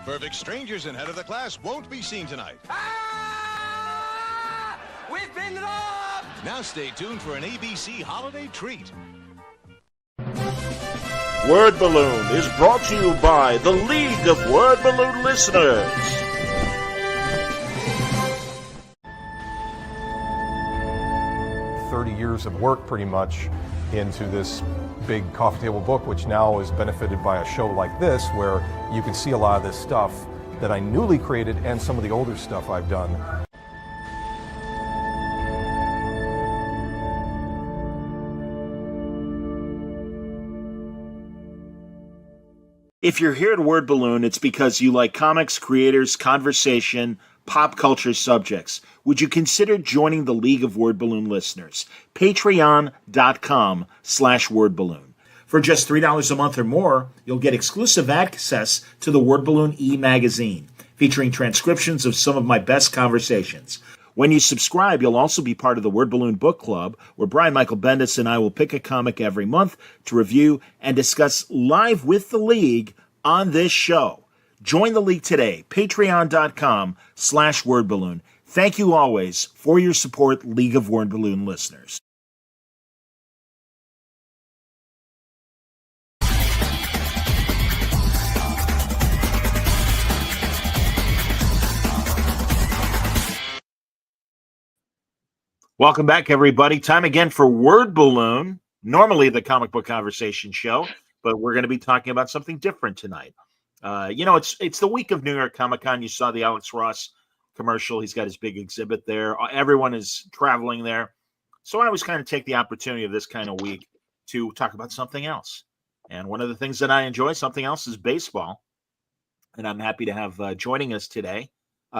Perfect strangers and head of the class won't be seen tonight. Ah! We've been robbed! Now stay tuned for an ABC holiday treat. Word Balloon is brought to you by the League of Word Balloon Listeners. Years of work pretty much into this big coffee table book, which now is benefited by a show like this where you can see a lot of this stuff that I newly created and some of the older stuff I've done. If you're here at Word Balloon, it's because you like comics, creators, conversation, pop culture subjects. Would you consider joining the League of Word Balloon Listeners? Patreon.com/wordballoon. For just $3 a month or more, you'll get exclusive access to the Word Balloon e-magazine, featuring transcriptions of some of my best conversations. When you subscribe, you'll also be part of the Word Balloon Book Club, where Brian Michael Bendis and I will pick a comic every month to review and discuss live with the League on this show. Join the League today, patreon.com/wordballoon. Thank you always for your support, League of Word Balloon listeners. Welcome back, everybody. Time again for Word Balloon, normally the comic book conversation show, but we're going to be talking about something different tonight. It's the week of New York Comic Con. You saw the Alex Ross commercial. He's got his big exhibit there. Everyone is traveling there. So I always kind of take the opportunity of this kind of week to talk about something else. And one of the things that I enjoy, something else, is baseball. And I'm happy to have joining us today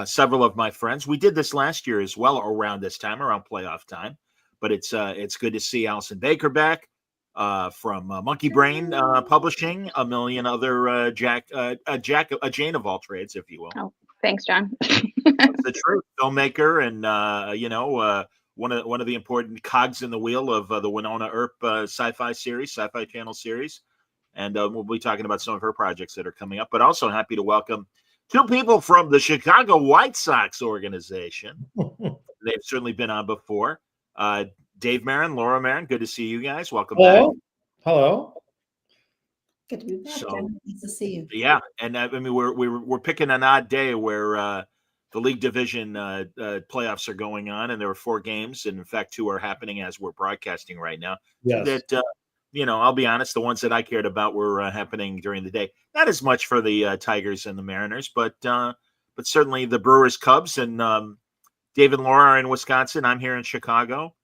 several of my friends. We did this last year as well around this time, around playoff time. But it's good to see Allison Baker back from Monkey Brain Publishing, a million other Jane of all trades, if you will. Oh, thanks, John. That's the truth. Filmmaker and one of the important cogs in the wheel of the Winona Earp sci-fi channel series. And we'll be talking about some of her projects that are coming up, but also happy to welcome two people from the Chicago White Sox organization. They've certainly been on before. Dave Marran, Laura Marran, good to see you guys. Welcome back. Hello. Good to be back, Jen. Nice to see you. Yeah, and I mean we're picking an odd day where the league division playoffs are going on, and there were 4 games, and in fact 2 are happening as we're broadcasting right now. Yes. That I'll be honest, the ones that I cared about were happening during the day. Not as much for the Tigers and the Mariners, but certainly the Brewers, Cubs, and Dave and Laura are in Wisconsin. I'm here in Chicago.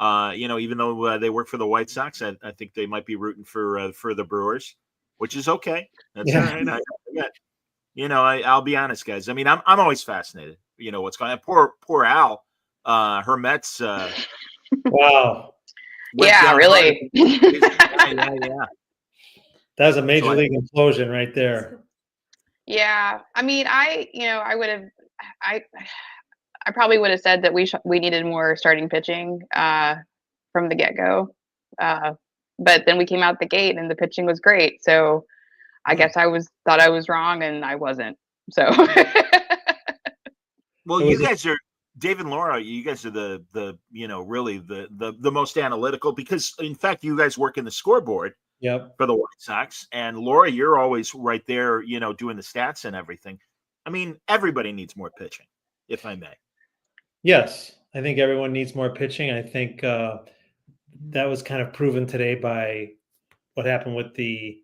Even though they work for the White Sox, I think they might be rooting for the Brewers, which is okay. That's all right. I'll be honest, guys. I mean, I'm always fascinated. What's going on? Poor Al. Her Mets. Wow. Yeah, really. Yeah. That was a major league implosion right there. Yeah, I mean, I probably would have said that we needed more starting pitching from the get-go, but then we came out the gate and the pitching was great. So I guess thought I was wrong, and I wasn't. So well, you guys are Dave and Laura. You guys are the really the most analytical, because in fact you guys work in the scoreboard. Yep. For the White Sox, and Laura, you're always right there, doing the stats and everything. I mean, everybody needs more pitching, if I may. Yes, I think everyone needs more pitching. I think that was kind of proven today by what happened with the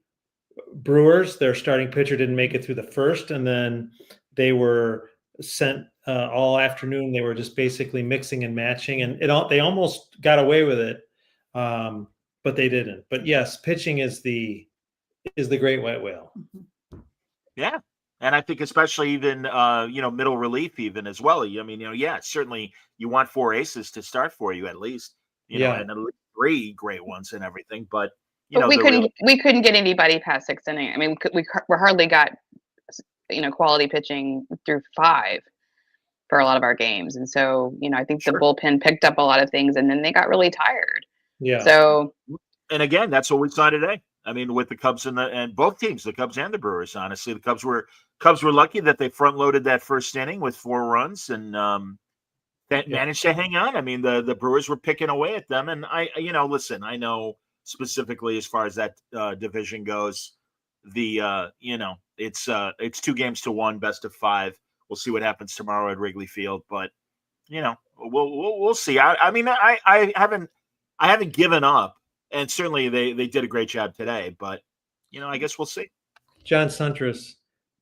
Brewers. Their starting pitcher didn't make it through the first, and then they were sent all afternoon. They were just basically mixing and matching, and they almost got away with it, but they didn't. But yes, pitching is the great white whale. Yeah. And I think especially even, middle relief even as well. I mean, certainly you want 4 aces to start for you at least, and at least 3 great ones and everything. But, we couldn't get anybody past 6 innings. I mean, we hardly got, quality pitching through 5 for a lot of our games. And so, I think the bullpen picked up a lot of things, and then they got really tired. Yeah. So. And again, that's what we saw today. I mean, with the Cubs and both teams, the Cubs and the Brewers. Honestly, the Cubs were lucky that they front loaded that first inning with 4 runs and managed to hang on. I mean, the Brewers were picking away at them, and listen, I know specifically as far as that division goes, it's 2-1, best of 5. We'll see what happens tomorrow at Wrigley Field, but we'll see. I mean, I haven't given up, and certainly they did a great job today, but I guess we'll see. John Suntress,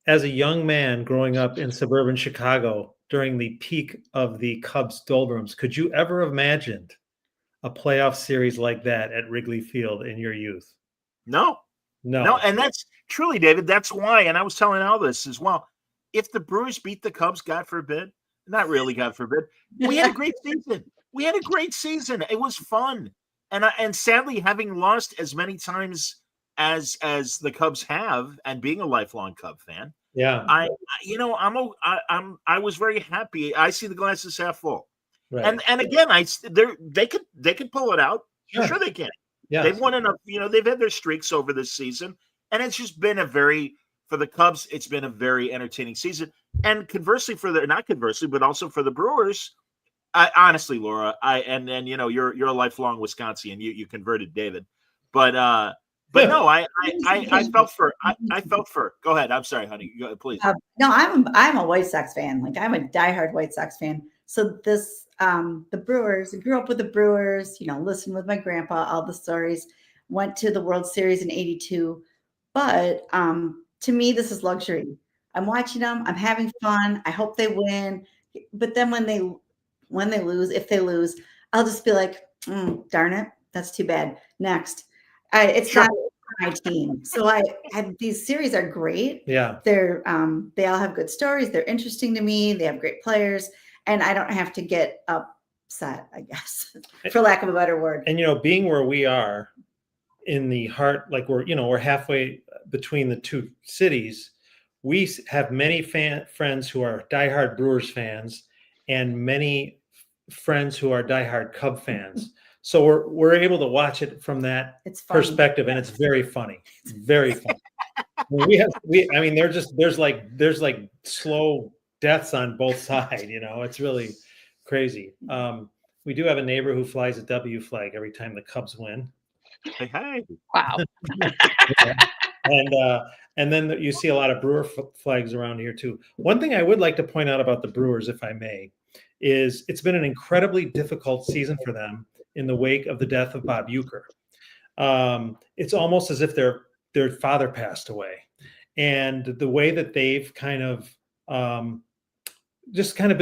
as a young man growing up in suburban Chicago during the peak of the Cubs doldrums, could you ever have imagined a playoff series like that at Wrigley Field in your youth? No. And that's truly, David, that's why, and I was telling Al this as well, if the Brewers beat the Cubs, God forbid, not really, God forbid, we had a great season. It was fun. And sadly, having lost as many times as the Cubs have, and being a lifelong Cub fan, I was very happy. I see the glasses half full, right. And again, they could pull it out. Sure they can. Yeah, they've won enough. They've had their streaks over this season, and it's just been for the Cubs, it's been a very entertaining season. And conversely, but also for the Brewers. Honestly, Laura, you're a lifelong Wisconsinian. You converted David, but no, I felt for. Go ahead. I'm sorry, honey. Go ahead, please. No, I'm a White Sox fan. Like, I'm a diehard White Sox fan. So this, the Brewers, I grew up with the Brewers. Listened with my grandpa, all the stories. Went to the World Series in '82, but to me, this is luxury. I'm watching them. I'm having fun. I hope they win. But then when they lose, if they lose, I'll just be like, darn it, that's too bad. Next. It's not my team. So these series are great. Yeah. They're they all have good stories. They're interesting to me. They have great players, and I don't have to get upset, I guess, for lack of a better word. And being where we are in the heart, like we're halfway between the two cities, we have many friends who are diehard Brewers fans and many friends who are diehard Cub fans. So we're able to watch it from that perspective, and it's very funny. It's very funny. There's like slow deaths on both sides. It's really crazy. We do have a neighbor who flies a W flag every time the Cubs win. Hey. Wow. And then you see a lot of Brewer flags around here too. One thing I would like to point out about the Brewers, if I may, is it's been an incredibly difficult season for them in the wake of the death of Bob Uecker. It's almost as if their father passed away. And the way that they've kind of been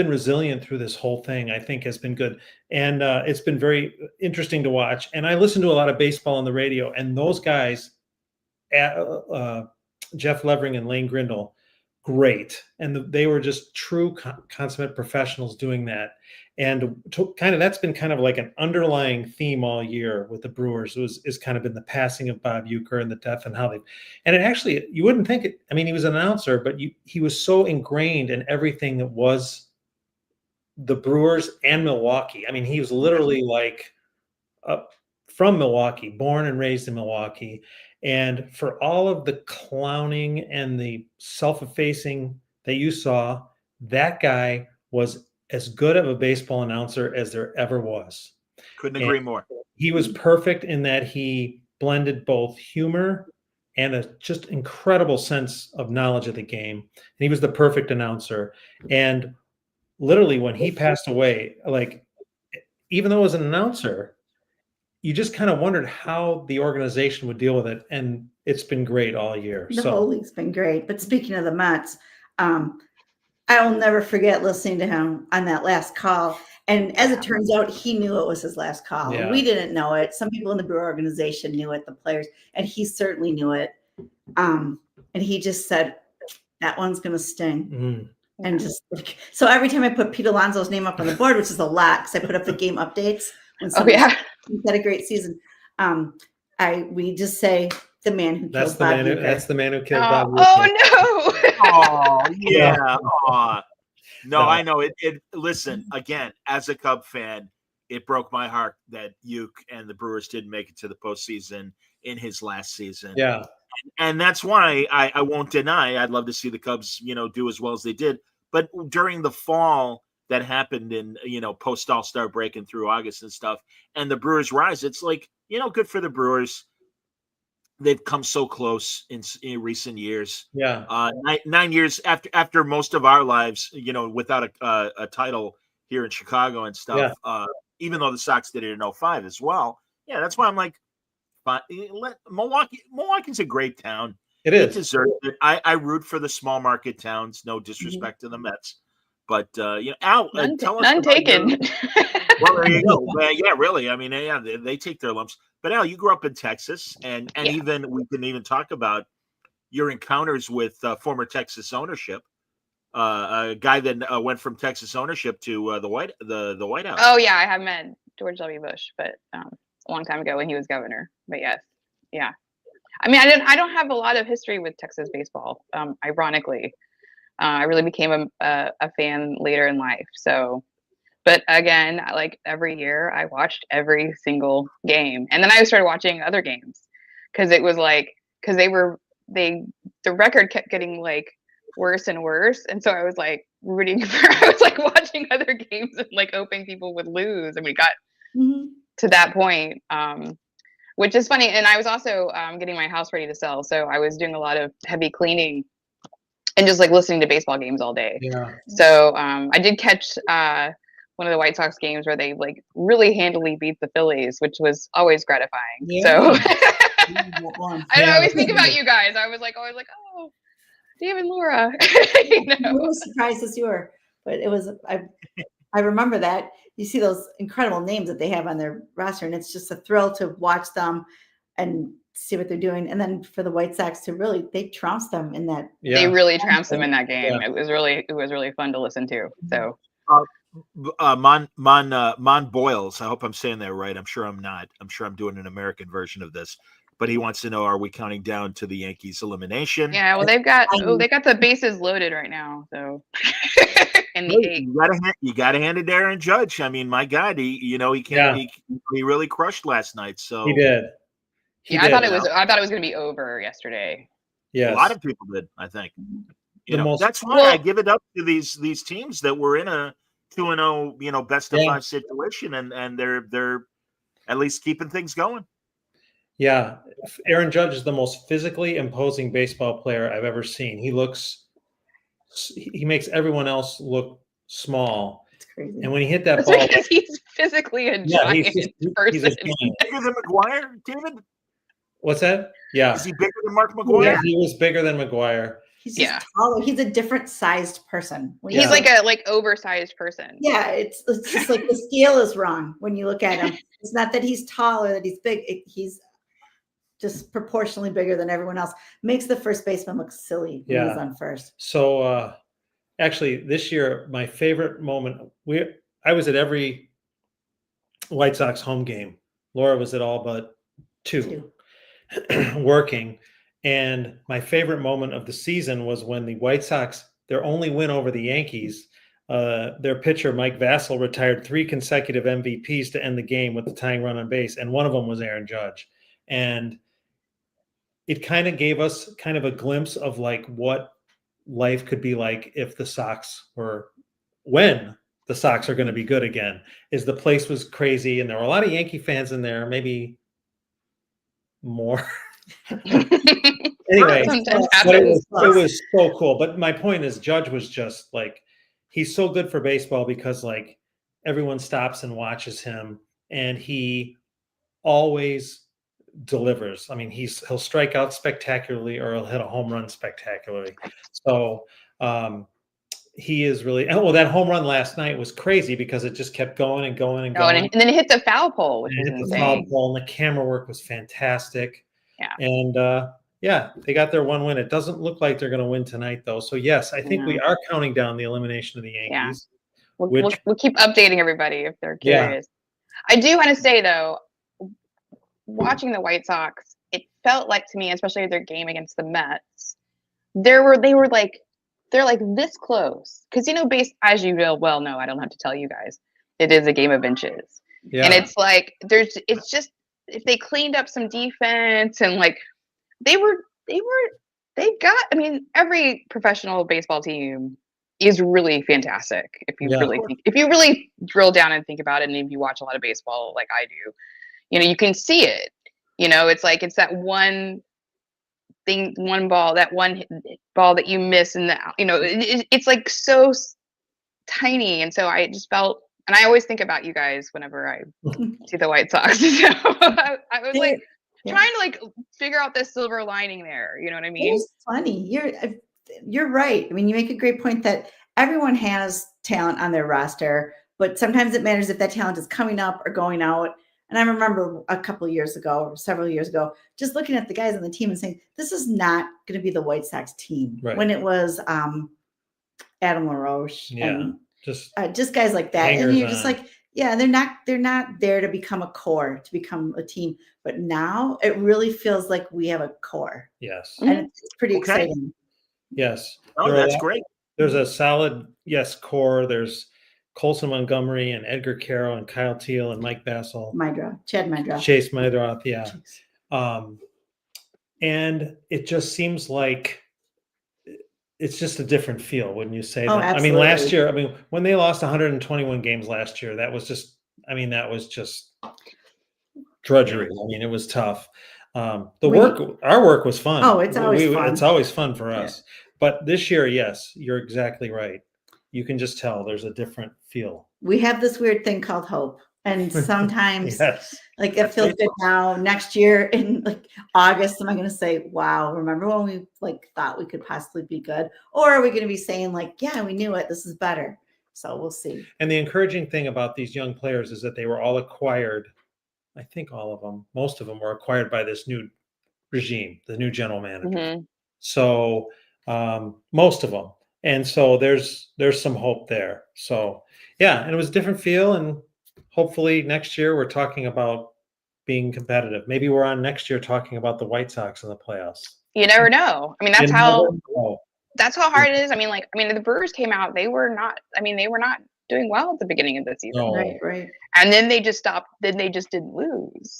resilient through this whole thing, I think has been good. And it's been very interesting to watch. And I listen to a lot of baseball on the radio, and those guys, Jeff Levering and Lane Grindle, great. And they were just true consummate professionals doing that. And that's been kind of like an underlying theme all year with the Brewers is kind of been the passing of Bob Uecker and the death and and it actually, you wouldn't think it. I mean, he was an announcer, but he was so ingrained in everything that was the Brewers and Milwaukee. I mean, he was literally from Milwaukee, born and raised in Milwaukee. And for all of the clowning and the self-effacing that you saw, that guy was as good of a baseball announcer as there ever was. Couldn't agree more. He was perfect in that he blended both humor and a just incredible sense of knowledge of the game. And he was the perfect announcer. And literally when he passed away, even though it was an announcer, you just kind of wondered how the organization would deal with it. And it's been great all year. The whole league's been great. But speaking of the Mets, I will never forget listening to him on that last call. And as it turns out, he knew it was his last call. Yeah. We didn't know it. Some people in the Brewer organization knew it, the players, and he certainly knew it. And he just said, that one's going to sting. Mm-hmm. And so every time I put Pete Alonso's name up on the board, which is a lot because I put up the game updates. He's had a great season. We just say the man who killed Bob Uecker. That's the man who killed Bob Uecker. Oh no! Oh yeah. No, I know it. Listen, again, as a Cub fan, it broke my heart that Ueck and the Brewers didn't make it to the postseason in his last season. Yeah. And that's why I won't deny I'd love to see the Cubs, do as well as they did. But during the fall that happened in, post All-Star break and through August and stuff, and the Brewers rise, it's like, good for the Brewers. They've come so close in recent years. Yeah. 9 years after most of our lives, without a title here in Chicago and stuff. Yeah. Even though the Sox did it in 05 as well. Yeah, that's why I'm like, Milwaukee's a great town. It is. It deserves it. I root for the small market towns. No disrespect to the Mets, but Al, tell us. None taken. Well, there you go. Yeah, really. I mean, yeah, they take their lumps. But Al, you grew up in Texas, and even we can even talk about your encounters with former Texas ownership. A guy that went from Texas ownership to the White House. Oh yeah, I have met George W. Bush, but a long time ago when he was governor. But yes, yeah. I mean, I don't have a lot of history with Texas baseball. Ironically, I really became a fan later in life. So, but again, like every year, I watched every single game, and then I started watching other games because it was like the record kept getting like worse and worse, and so I was like rooting for. I was like watching other games and like hoping people would lose, and we got to that point. Which is funny. And I was also getting my house ready to sell. So I was doing a lot of heavy cleaning and just like listening to baseball games all day. Yeah. So I did catch one of the White Sox games where they like really handily beat the Phillies, which was always gratifying. Yeah. So I always think about you guys. I was like, oh, Dave and Laura. I was surprised as you were, but it was, I remember that. You see those incredible names that they have on their roster, and it's just a thrill to watch them and see what they're doing. And then for the White Sox to they trounced them in that. Yeah. They really trounced them in that game. Yeah. It was really fun to listen to. So, Mon Boyles, I hope I'm saying that right. I'm sure I'm not. I'm sure I'm doing an American version of this. But he wants to know: are we counting down to the Yankees' elimination? Yeah, well, they got the bases loaded right now. So, in the you gotta hand it to Aaron Judge. I mean, my God, he really crushed last night. So he did. I thought it was going to be over yesterday. Yeah, a lot of people did. I think. That's why I give it up to these teams that were in a 2-0, best of 5 situation, and they're at least keeping things going. Yeah, Aaron Judge is the most physically imposing baseball player I've ever seen. He makes everyone else look small. It's crazy. And when he hit that ball, because he's physically a giant person. He's bigger than McGuire, David? What's that? Yeah. Is he bigger than Mark McGuire? Yeah, he was bigger than McGuire. He's just taller. He's a different sized person. He's like a oversized person. Yeah, it's just like the scale is wrong when you look at him. It's not that he's tall or that he's big. He's just proportionally bigger than everyone else. Makes the first baseman look silly when he's on first. So actually this year, my favorite moment, I was at every White Sox home game. Laura was at all but 2 working. And my favorite moment of the season was when the White Sox, their only win over the Yankees, their pitcher, Mike Vassell, retired 3 consecutive MVPs to end the game with the tying run on base. And one of them was Aaron Judge. And it kind of gave us kind of a glimpse of like what life could be like if the Sox when the Sox are going to be good again. Is the place was crazy, and there were a lot of Yankee fans in there, maybe more. Anyway, it was so cool. But my point is, Judge was just like, he's so good for baseball because like everyone stops and watches him, and he always delivers. I mean, he'll strike out spectacularly or he'll hit a home run spectacularly. So he is really, that home run last night was crazy because it just kept going and going and going. And then it hit the foul pole, which is insane. The foul pole, and the camera work was fantastic. Yeah. And they got their 1 win. It doesn't look like they're going to win tonight though. So yes, I think we are counting down the elimination of the Yankees. Yeah. We'll keep updating everybody if they're curious. Yeah. I do want to say though, watching the White Sox, it felt like to me, especially their game against the Mets, they're like this close. Because as you well know, I don't have to tell you guys, it is a game of inches. Yeah. And it's like it's just if they cleaned up some defense and like they've got, I mean, every professional baseball team is really fantastic if you really drill down and think about it, and if you watch a lot of baseball like I do, you can see it. It's like it's that one thing, one ball that you miss, and it's like so tiny. And so I just felt, and I always think about you guys whenever I see the White Sox. So I was like trying to like figure out this silver lining there. You know what I mean? It's funny. You're right. I mean, you make a great point that everyone has talent on their roster, but sometimes it matters if that talent is coming up or going out. And I remember a couple of years ago, or several years ago, just looking at the guys on the team and saying, this is not going to be the White Sox team. Right. When it was Adam LaRoche and just guys like that. And you're just like, yeah, they're not there to become a core, to become a team. But now it really feels like we have a core. Yes. And it's pretty exciting. Yes. Oh, that's great. There's a solid, core. There's Colson Montgomery and Edgar Carroll and Kyle Teal and Mike Bassel. Chad Meidroth. Chase Meidroth, yeah. And it just seems like it's just a different feel, wouldn't you say? Oh, that? absolutely. I mean, last year, when they lost 121 games last year, that was just drudgery. I mean, it was tough. Our work was fun. Oh, it's always fun. It's always fun for us. But this year, yes, you're exactly right. You can just tell there's a different feel. We have this weird thing called hope. And sometimes like it feels good now. Next year in like August, am I going to say, wow, remember when we like thought we could possibly be good? Or are we going to be saying like, yeah, we knew it. This is better. So we'll see. And the encouraging thing about these young players is that they were all acquired. I think all of them, most of them were acquired by this new regime, the new general manager. Mm-hmm. So most of them. And so there's some hope there. So yeah, and it was a different feel. And hopefully next year we're talking about being competitive. Maybe we're on next year talking about the White Sox in the playoffs. You never know. I mean, that's how hard it is. I mean, the Brewers came out, they were not doing well at the beginning of the season. No. Right. And then they just stopped. Then they just didn't lose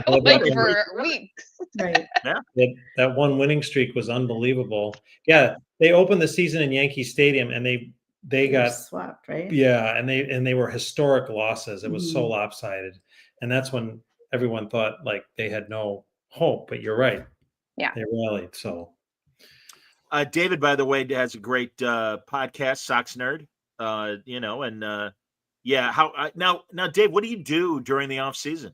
like for weeks. Right. Yeah. That one winning streak was unbelievable. Yeah. They opened the season in Yankee Stadium and they got swept, right? Yeah. And they were historic losses. It was so lopsided. And that's when everyone thought like they had no hope, but you're right. Yeah. They rallied. So David, by the way, has a great podcast, Sox Nerd. How now, Dave, what do you do during the off season?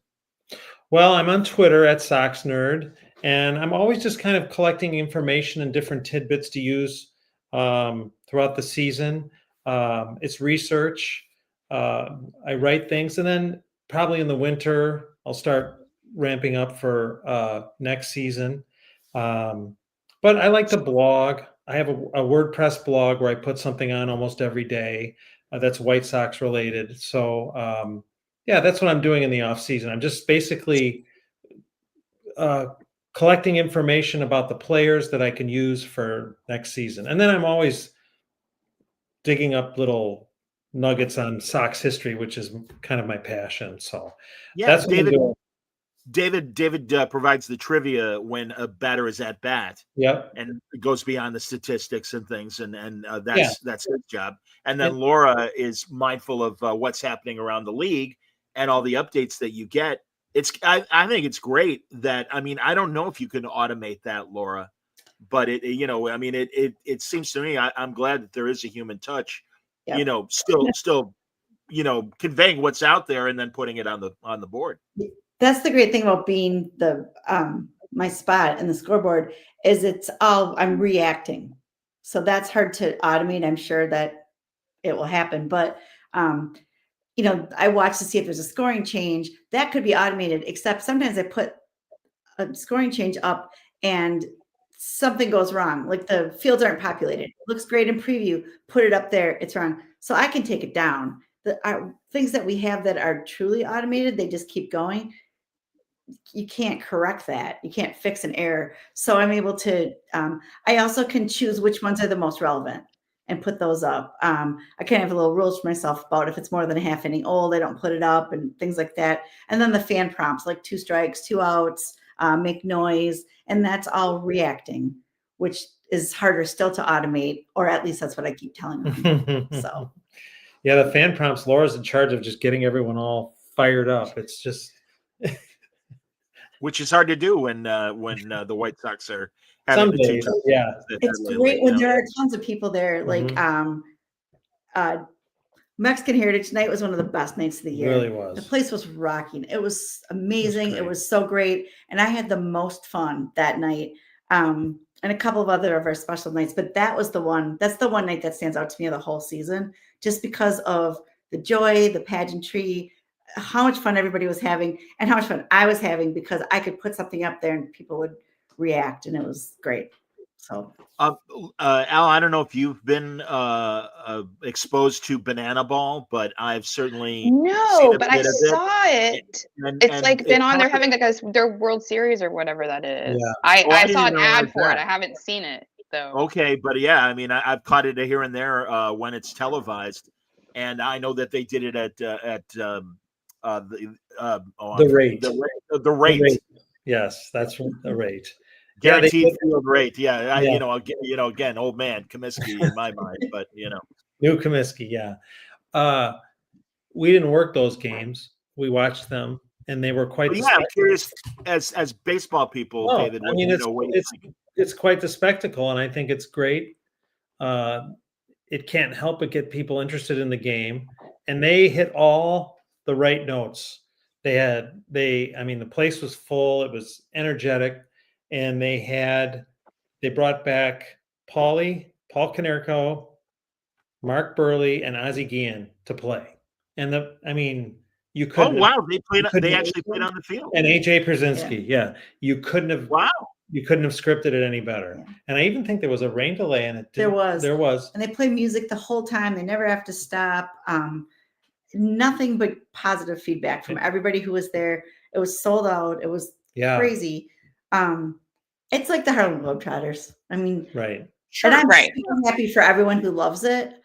Well, I'm on Twitter at Sox Nerd, and I'm always just kind of collecting information and different tidbits to use throughout the season. It's research. I write things, and then probably in the winter, I'll start ramping up for next season. But I like to blog. I have a WordPress blog where I put something on almost every day that's White Sox related. So, that's what I'm doing in the off season. I'm just basically collecting information about the players that I can use for next season. And then I'm always digging up little nuggets on Sox history, which is kind of my passion. So that's what I'm doing. David provides the trivia when a batter is at bat. Yep. And it goes beyond the statistics and things, and that's his job. And then Laura is mindful of what's happening around the league and all the updates that you get. I think it's great that, I don't know if you can automate that, Laura, but it seems to me, I'm glad that there is a human touch, still conveying what's out there and then putting it on the board. That's the great thing about being the my spot in the scoreboard is I'm reacting. So that's hard to automate. I'm sure that it will happen, but I watch to see if there's a scoring change that could be automated, except sometimes I put a scoring change up and something goes wrong. Like the fields aren't populated. It looks great in preview, put it up there. It's wrong. So I can take it down. The things that we have that are truly automated, they just keep going. You can't correct that. You can't fix an error. So I'm able to, I also can choose which ones are the most relevant. and put those up. I kind of have a little rules for myself about if it's more than a half inning old, I don't put it up and things like that. And then the fan prompts, like 2 strikes, 2 outs, make noise, and that's all reacting, which is harder still to automate, or at least that's what I keep telling them. So, yeah, the fan prompts. Laura's in charge of just getting everyone all fired up. It's just, which is hard to do when the White Sox are having some the days, two. yeah. It's great when there are tons of people there. Like Mexican Heritage Night was one of the best nights of the year. It really was. The place was rocking. It was amazing. It It was was so great. And I had the most fun that night. And a couple of other of our special nights, but that's the one night that stands out to me of the whole season, just because of the joy, the pageantry, how much fun everybody was having, and how much fun I was having because I could put something up there and people would react, and it was great. So, Al, I don't know if you've been exposed to Banana Ball, but I've certainly No, but I saw it. It's like been on. They're having like their World Series or whatever that is. Yeah. I saw an ad for it. I haven't seen it though. Okay, but yeah, I mean, I've caught it here and there when it's televised, and I know that they did it at the rate. The rate. Yes, that's the rate. Guaranteed field rate. Yeah, again, old man Comiskey in my mind, but new Comiskey. Yeah, we didn't work those games. We watched them, and they were quite. Yeah, I'm curious as baseball people, David. I mean, it's quite the spectacle, and I think it's great. It can't help but get people interested in the game, and they hit all the right notes. I mean, the place was full. It was energetic. And they brought back Paul Konerko, Mark Burley, and Ozzie Guillen to play. And you couldn't. Oh wow, they actually played on the field. And AJ Przinsky, yeah. You couldn't have. Wow. You couldn't have scripted it any better. Yeah. And I even think there was a rain delay in it. There was. And they play music the whole time. They never have to stop. Nothing but positive feedback from everybody who was there. It was sold out. It was crazy. It's like the Harlem Globetrotters. I mean, right. Sure, and I'm super happy for everyone who loves it.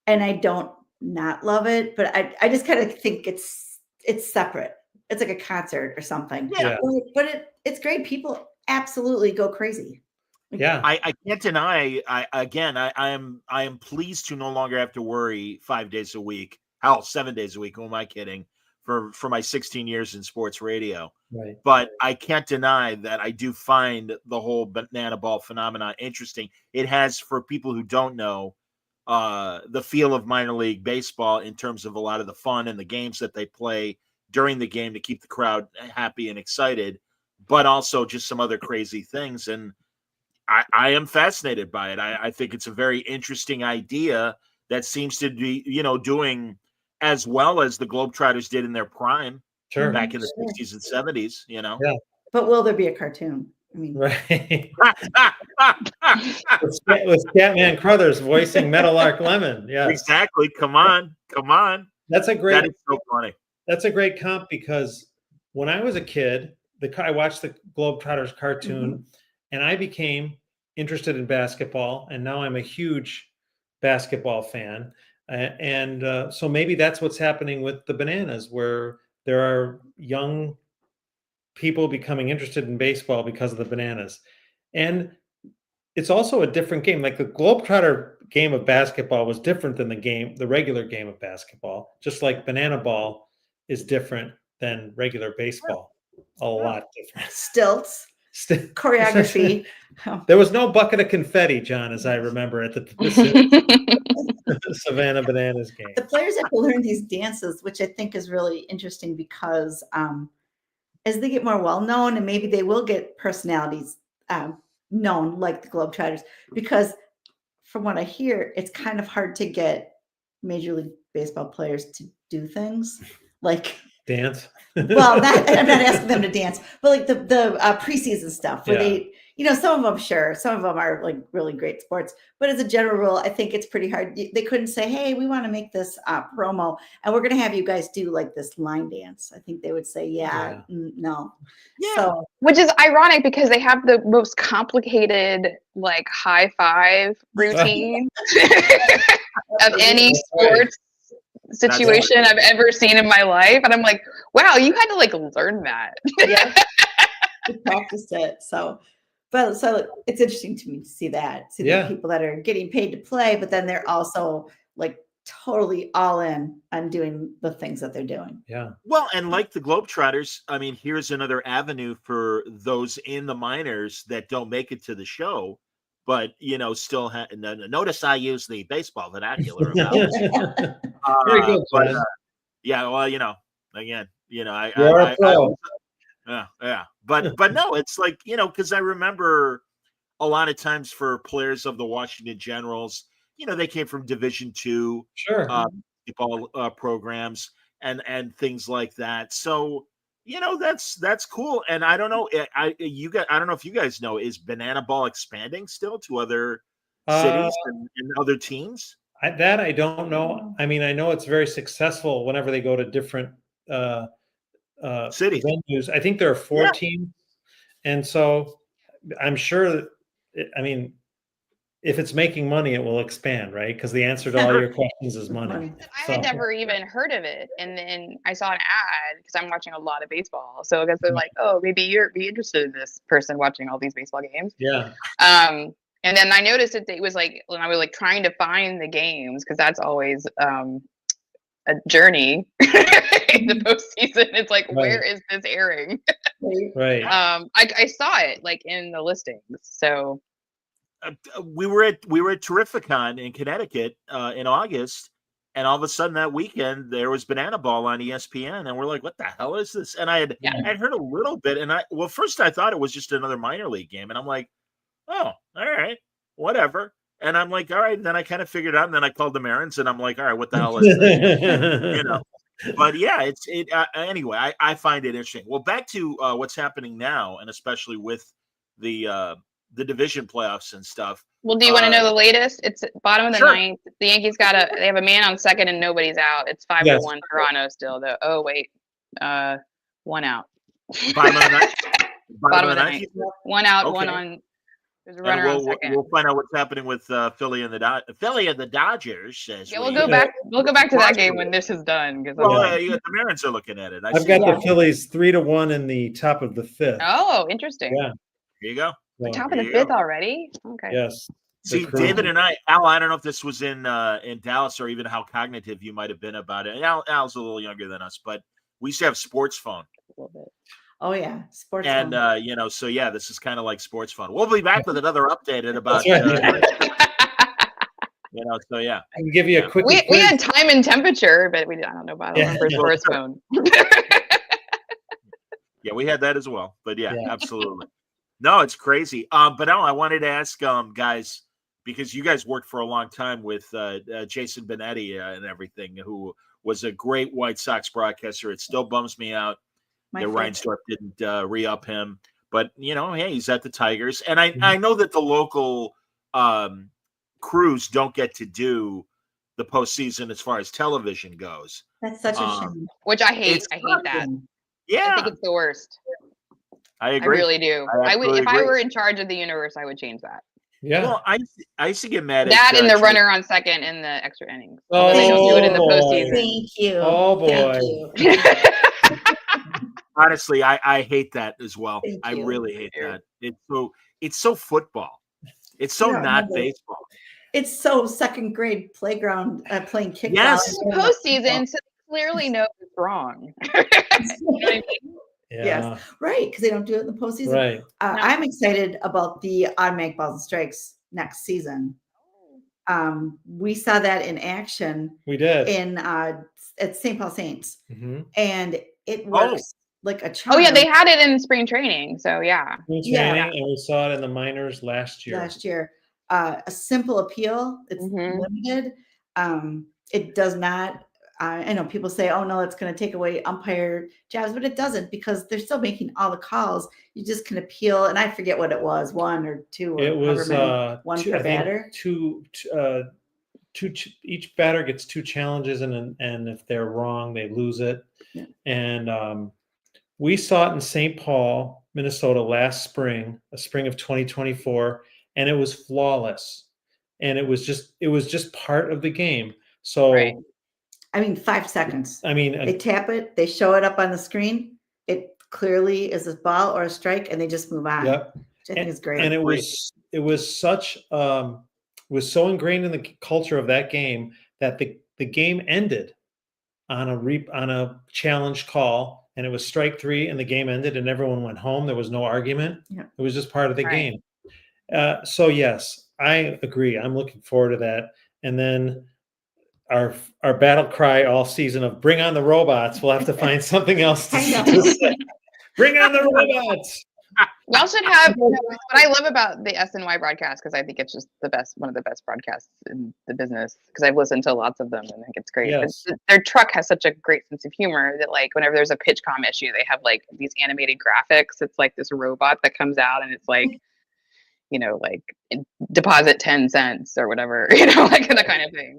And I don't not love it, but I just kind of think it's separate. It's like a concert or something. Yeah. But it's great. People absolutely go crazy. Yeah. I can't deny I am pleased to no longer have to worry 5 days a week. Hell, 7 days a week. Who am I kidding? For my 16 years in sports radio. Right. But I can't deny that I do find the whole banana ball phenomenon interesting. It has, for people who don't know, the feel of minor league baseball in terms of a lot of the fun and the games that they play during the game to keep the crowd happy and excited, but also just some other crazy things. And I am fascinated by it. I think it's a very interesting idea that seems to be, doing as well as the Globetrotters did in their prime back in the 60s and 70s, Yeah. But will there be a cartoon? I mean, right. with Scatman Crothers voicing Meadowlark Lemon. Yeah. Exactly. Come on. That is so funny. That's a great comp because when I was a kid, I watched the Globetrotters cartoon and I became interested in basketball. And now I'm a huge basketball fan. So maybe that's what's happening with the Bananas, where there are young people becoming interested in baseball because of the Bananas. And it's also a different game. Like the Globetrotter game of basketball was different than the regular game of basketball, just like banana ball is different than regular baseball. A lot different. Stilts. Choreography. There was no bucket of confetti, John, as I remember at the Savannah Bananas game. The players have to learn these dances, which I think is really interesting because as they get more well-known, and maybe they will get personalities known like the Globetrotters, because from what I hear, it's kind of hard to get Major League Baseball players to do things. Like Dance. Well, I'm not asking them to dance, but like the preseason stuff where they, some of them, sure, some of them are like really great sports, but as a general rule, I think it's pretty hard. They couldn't say, hey, we want to make this promo and we're going to have you guys do like this line dance. I think they would say, no. Yeah. So, which is ironic because they have the most complicated like high five routine of any sports situation I've ever seen in my life. And I'm like, wow, you had to like learn that. Yeah. We practiced it. So it's interesting to me to see that. See the people that are getting paid to play, but then they're also like totally all in on doing the things that they're doing. Yeah. Well, and like the Globetrotters, I mean, here's another avenue for those in the minors that don't make it to the show, but still notice I use the baseball vernacular about it. Very good, but well, again, You're a pro. Yeah. But no, it's like, because I remember a lot of times for players of the Washington Generals, they came from Division II baseball programs and things like that. So, that's cool. And I don't know, I don't know if you guys know, is Banana Ball expanding still to other cities and other teams? I don't know. I mean, I know it's very successful whenever they go to different cities. Venues. I think there are 4 teams, and so I'm sure. I mean, if it's making money, it will expand, right? Because the answer to all your questions is money. I had never even heard of it, and then I saw an ad because I'm watching a lot of baseball. So I guess they're like, "Oh, maybe you'd be interested in this person watching all these baseball games." Yeah. And then I noticed that it was like when I was like trying to find the games because that's always a journey in the postseason. It's like, where is this airing? Right. I saw it like in the listings. So we were at Terrificon in Connecticut in August, and all of a sudden that weekend there was Banana Ball on ESPN, and we're like, what the hell is this? And I'd heard a little bit, and first I thought it was just another minor league game, and I'm like, oh, all right, whatever. And I'm like, all right. And then I kind of figured out, and then I called the Marrans, and I'm like, all right, what the hell is this? But yeah, anyway, I find it interesting. Well, back to what's happening now, and especially with the division playoffs and stuff. Well, do you want to know the latest? It's bottom of the ninth. The Yankees they have a man on second and nobody's out. It's 5-1 Toronto still. Oh wait, 1 out. Bottom of the ninth. Bottom of the ninth. 1 out, 1 on. There's a runner on second. We'll find out what's happening with Philly and the Dodgers. We'll go back. We'll go back to that game when this is done. You got the Marrans are looking at it. I've got the Phillies 3-1 in the top of the 5th. Oh, interesting. Yeah. There you go. We're top of the 5th already. Okay. Yes. See, David and Al, I don't know if this was in Dallas or even how cognitive you might have been about it. And Al's a little younger than us, but we used to have Sports Phone. A little bit. Oh yeah, Sports and Phone. So yeah, this is kind of like Sports Phone. We'll be back with another update at about. So yeah. I can give you a quick. We had time and temperature, but I don't know about Sports Phone. Yeah, we had that as well. But yeah. Absolutely. No, it's crazy. But no, I wanted to ask guys, because you guys worked for a long time with Jason Benetti and everything, who was a great White Sox broadcaster. It still bums me out that Reinsdorf didn't re-up him. But, hey, he's at the Tigers. And I know that the local crews don't get to do the postseason as far as television goes. That's such a shame. Which I hate. I hate that. Yeah. I think it's the worst. I agree. I really do. If I were in charge of the universe, I would change that. Yeah. Well, I used to get mad at that and the runner on second in the extra innings. Oh, they don't do it in the postseason. Thank you. Oh boy. Honestly, I hate that as well. I really hate that. It's so football. It's so not baseball. It's so second grade playground playing kickball. Yes. It's postseason, so they clearly know it's wrong. You know what I mean? Yeah. Yes, right, because they don't do it in the postseason. Right. I'm excited about the automatic balls and strikes next season. We saw that in action. We did at St. Paul Saints, and it works like a charm. Oh yeah, they had it in spring training. So yeah, and we saw it in the minors last year. A simple appeal. It's limited. It does not I know people say, "Oh no, it's going to take away umpire jobs," but it doesn't because they're still making all the calls. You just can appeal, and I forget what it was, 1 or 2 or It was one two, per I think batter. each batter gets 2 challenges, and if they're wrong, they lose it. Yeah. And we saw it in St. Paul, Minnesota last spring, a spring of 2024, and it was flawless. And it was just part of the game. So, Right. I mean, 5 seconds. I mean, They tap it, they show it up on the screen. It clearly is a ball or a strike, and they just move on. yep. Which I think is great. And it was such was so ingrained in the culture of that game that the game ended on a challenge call, and it was strike 3, and the game ended, and everyone went home. There was no argument. Yeah. It was just part of the Right. game. So yes, I agree. I'm looking forward to that. And then our battle cry all season of "Bring on the robots." We'll have to find something else to I know. say. Bring on the robots. Y'all should have what I love about the SNY broadcast, because I think it's just one of the best broadcasts in the business, because I've listened to lots of them and I think it's great. Yes. But their truck has such a great sense of humor that, like, whenever there's a pitch com issue, they have like these animated graphics. It's like this robot that comes out and it's like, like deposit 10 cents or whatever, like that kind of thing,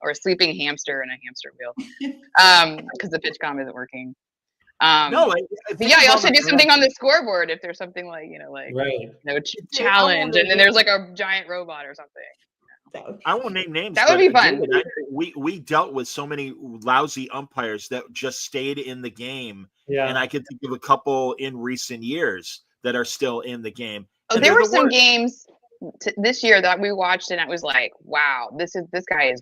or a sleeping hamster in a hamster wheel, because the pitch com isn't working. No, But yeah, y'all should do something on the scoreboard if there's something like, Right. challenge, and then there's like a giant robot or something. I won't name names. That would be fun. David, we dealt with so many lousy umpires that just stayed in the game, Yeah. and I could think of a couple in recent years that are still in the game. Oh, And there they're were the some worst. games this year that we watched, and it was like, wow, this guy is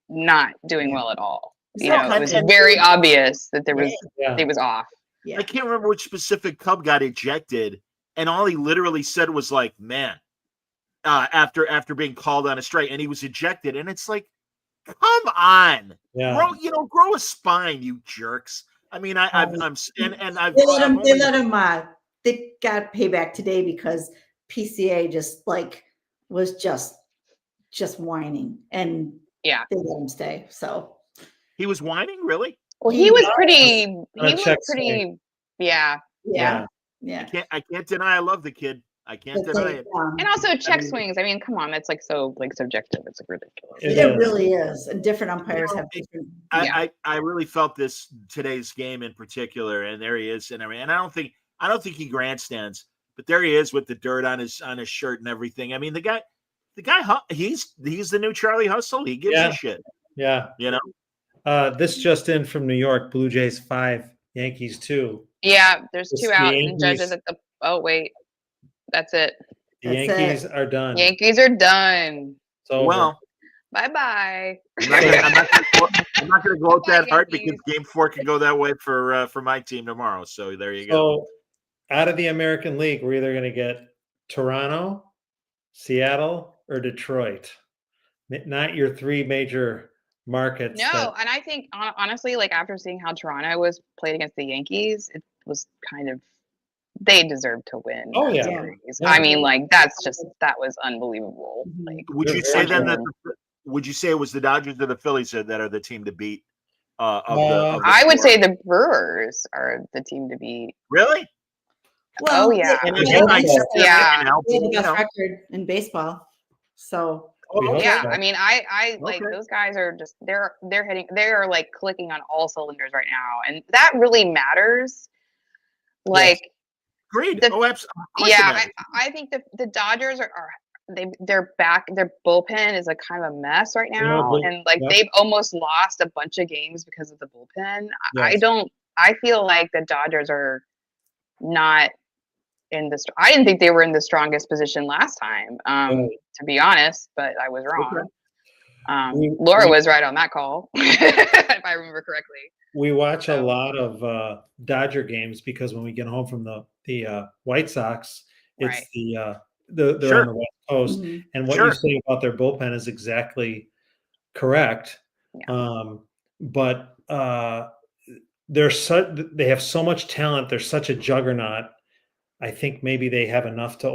not doing well at all. It was very obvious that there was it was off. Yeah. I can't remember which specific Cub got ejected, and all he literally said was like, "Man," after being called on a strike, and he was ejected, and it's like, come on, grow a spine, you jerks. I mean, they let him. They got payback today because PCA was just whining, and they let him stay. So he was whining, really? Well, he was pretty. Yeah. I can't deny I love the kid. I can't deny it. And also check swings. I mean, come on, that's like so subjective. It's like ridiculous. It really is. And different umpires have different. I really felt this today's game in particular, and there he is, and I don't think he grandstands, but there he is with the dirt on his shirt and everything. I mean, the guy, he's the new Charlie Hustle. He gives a shit. Yeah. This just in from New York: Blue Jays 5, Yankees 2. Yeah, there's 2 out, and judges at the. Oh wait, that's it. The Yankees are done. Yankees are done. Well, bye. I'm not going to go out that hard because Game 4 can go that way for my team tomorrow. So there you go. So out of the American League, we're either going to get Toronto, Seattle, or Detroit. Not your 3 major markets. No, and I think honestly, like after seeing how Toronto was played against the Yankees, it was kind of they deserved to win. Oh yeah. Yeah. I mean, like that was unbelievable. Like, would you say then that? Would you say it was the Dodgers or the Phillies that are the team to beat? I would say the Brewers are the team to beat. Really? Well, yeah. They have the best record in baseball. So. Yeah, I mean, I like those guys are just they're like clicking on all cylinders right now, and that really matters. Like, great. Absolutely. Yeah, I think the Dodgers their bullpen is a kind of a mess right now, and like they've almost lost a bunch of games because of the bullpen. Yes. I feel like the Dodgers are not in this. I didn't think they were in the strongest position last time, to be honest, but I was wrong. Okay. Laura was right on that call, if I remember correctly. We watch a lot of Dodger games because when we get home from the White Sox, it's they're on the West Coast, and what you say about their bullpen is exactly correct. Yeah. But they have so much talent. They're such a juggernaut. I think maybe they have enough to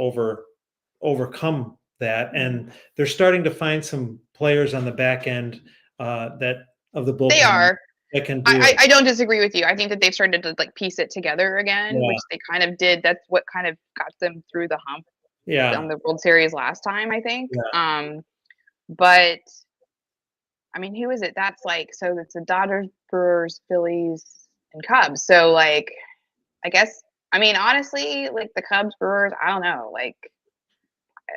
overcome that, and they're starting to find some players on the back end that of the bullpen. They are. That can do I don't disagree with you. I think that they've started to like piece it together again, which they kind of did. That's what kind of got them through the hump on the World Series last time, I think. Yeah. But I mean, who is it? That's like, so it's the Dodgers, Brewers, Phillies, and Cubs. So like, I guess, I mean, honestly, like the Cubs, Brewers, I don't know. Like,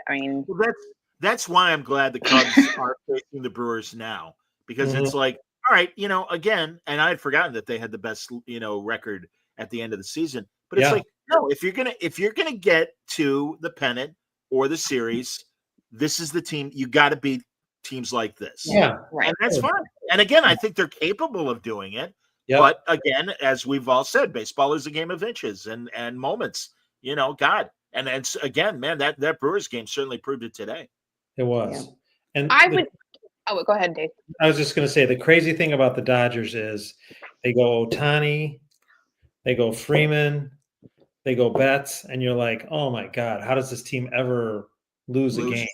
I mean, well, that's why I'm glad the Cubs are facing the Brewers now, because it's like, all right, again, and I had forgotten that they had the best, record at the end of the season. But it's like, no, if you're gonna get to the pennant or the series, this is the team you got to beat teams like this. Yeah, right. And that's fine. And again, I think they're capable of doing it. Yep. But again, as we've all said, baseball is a game of inches and moments. God, and it's again, man, that Brewers game certainly proved it today. It was, and I would. Oh, go ahead, Dave. I was just going to say the crazy thing about the Dodgers is they go Ohtani, they go Freeman, they go Betts, and you're like, oh my God, how does this team ever lose a game?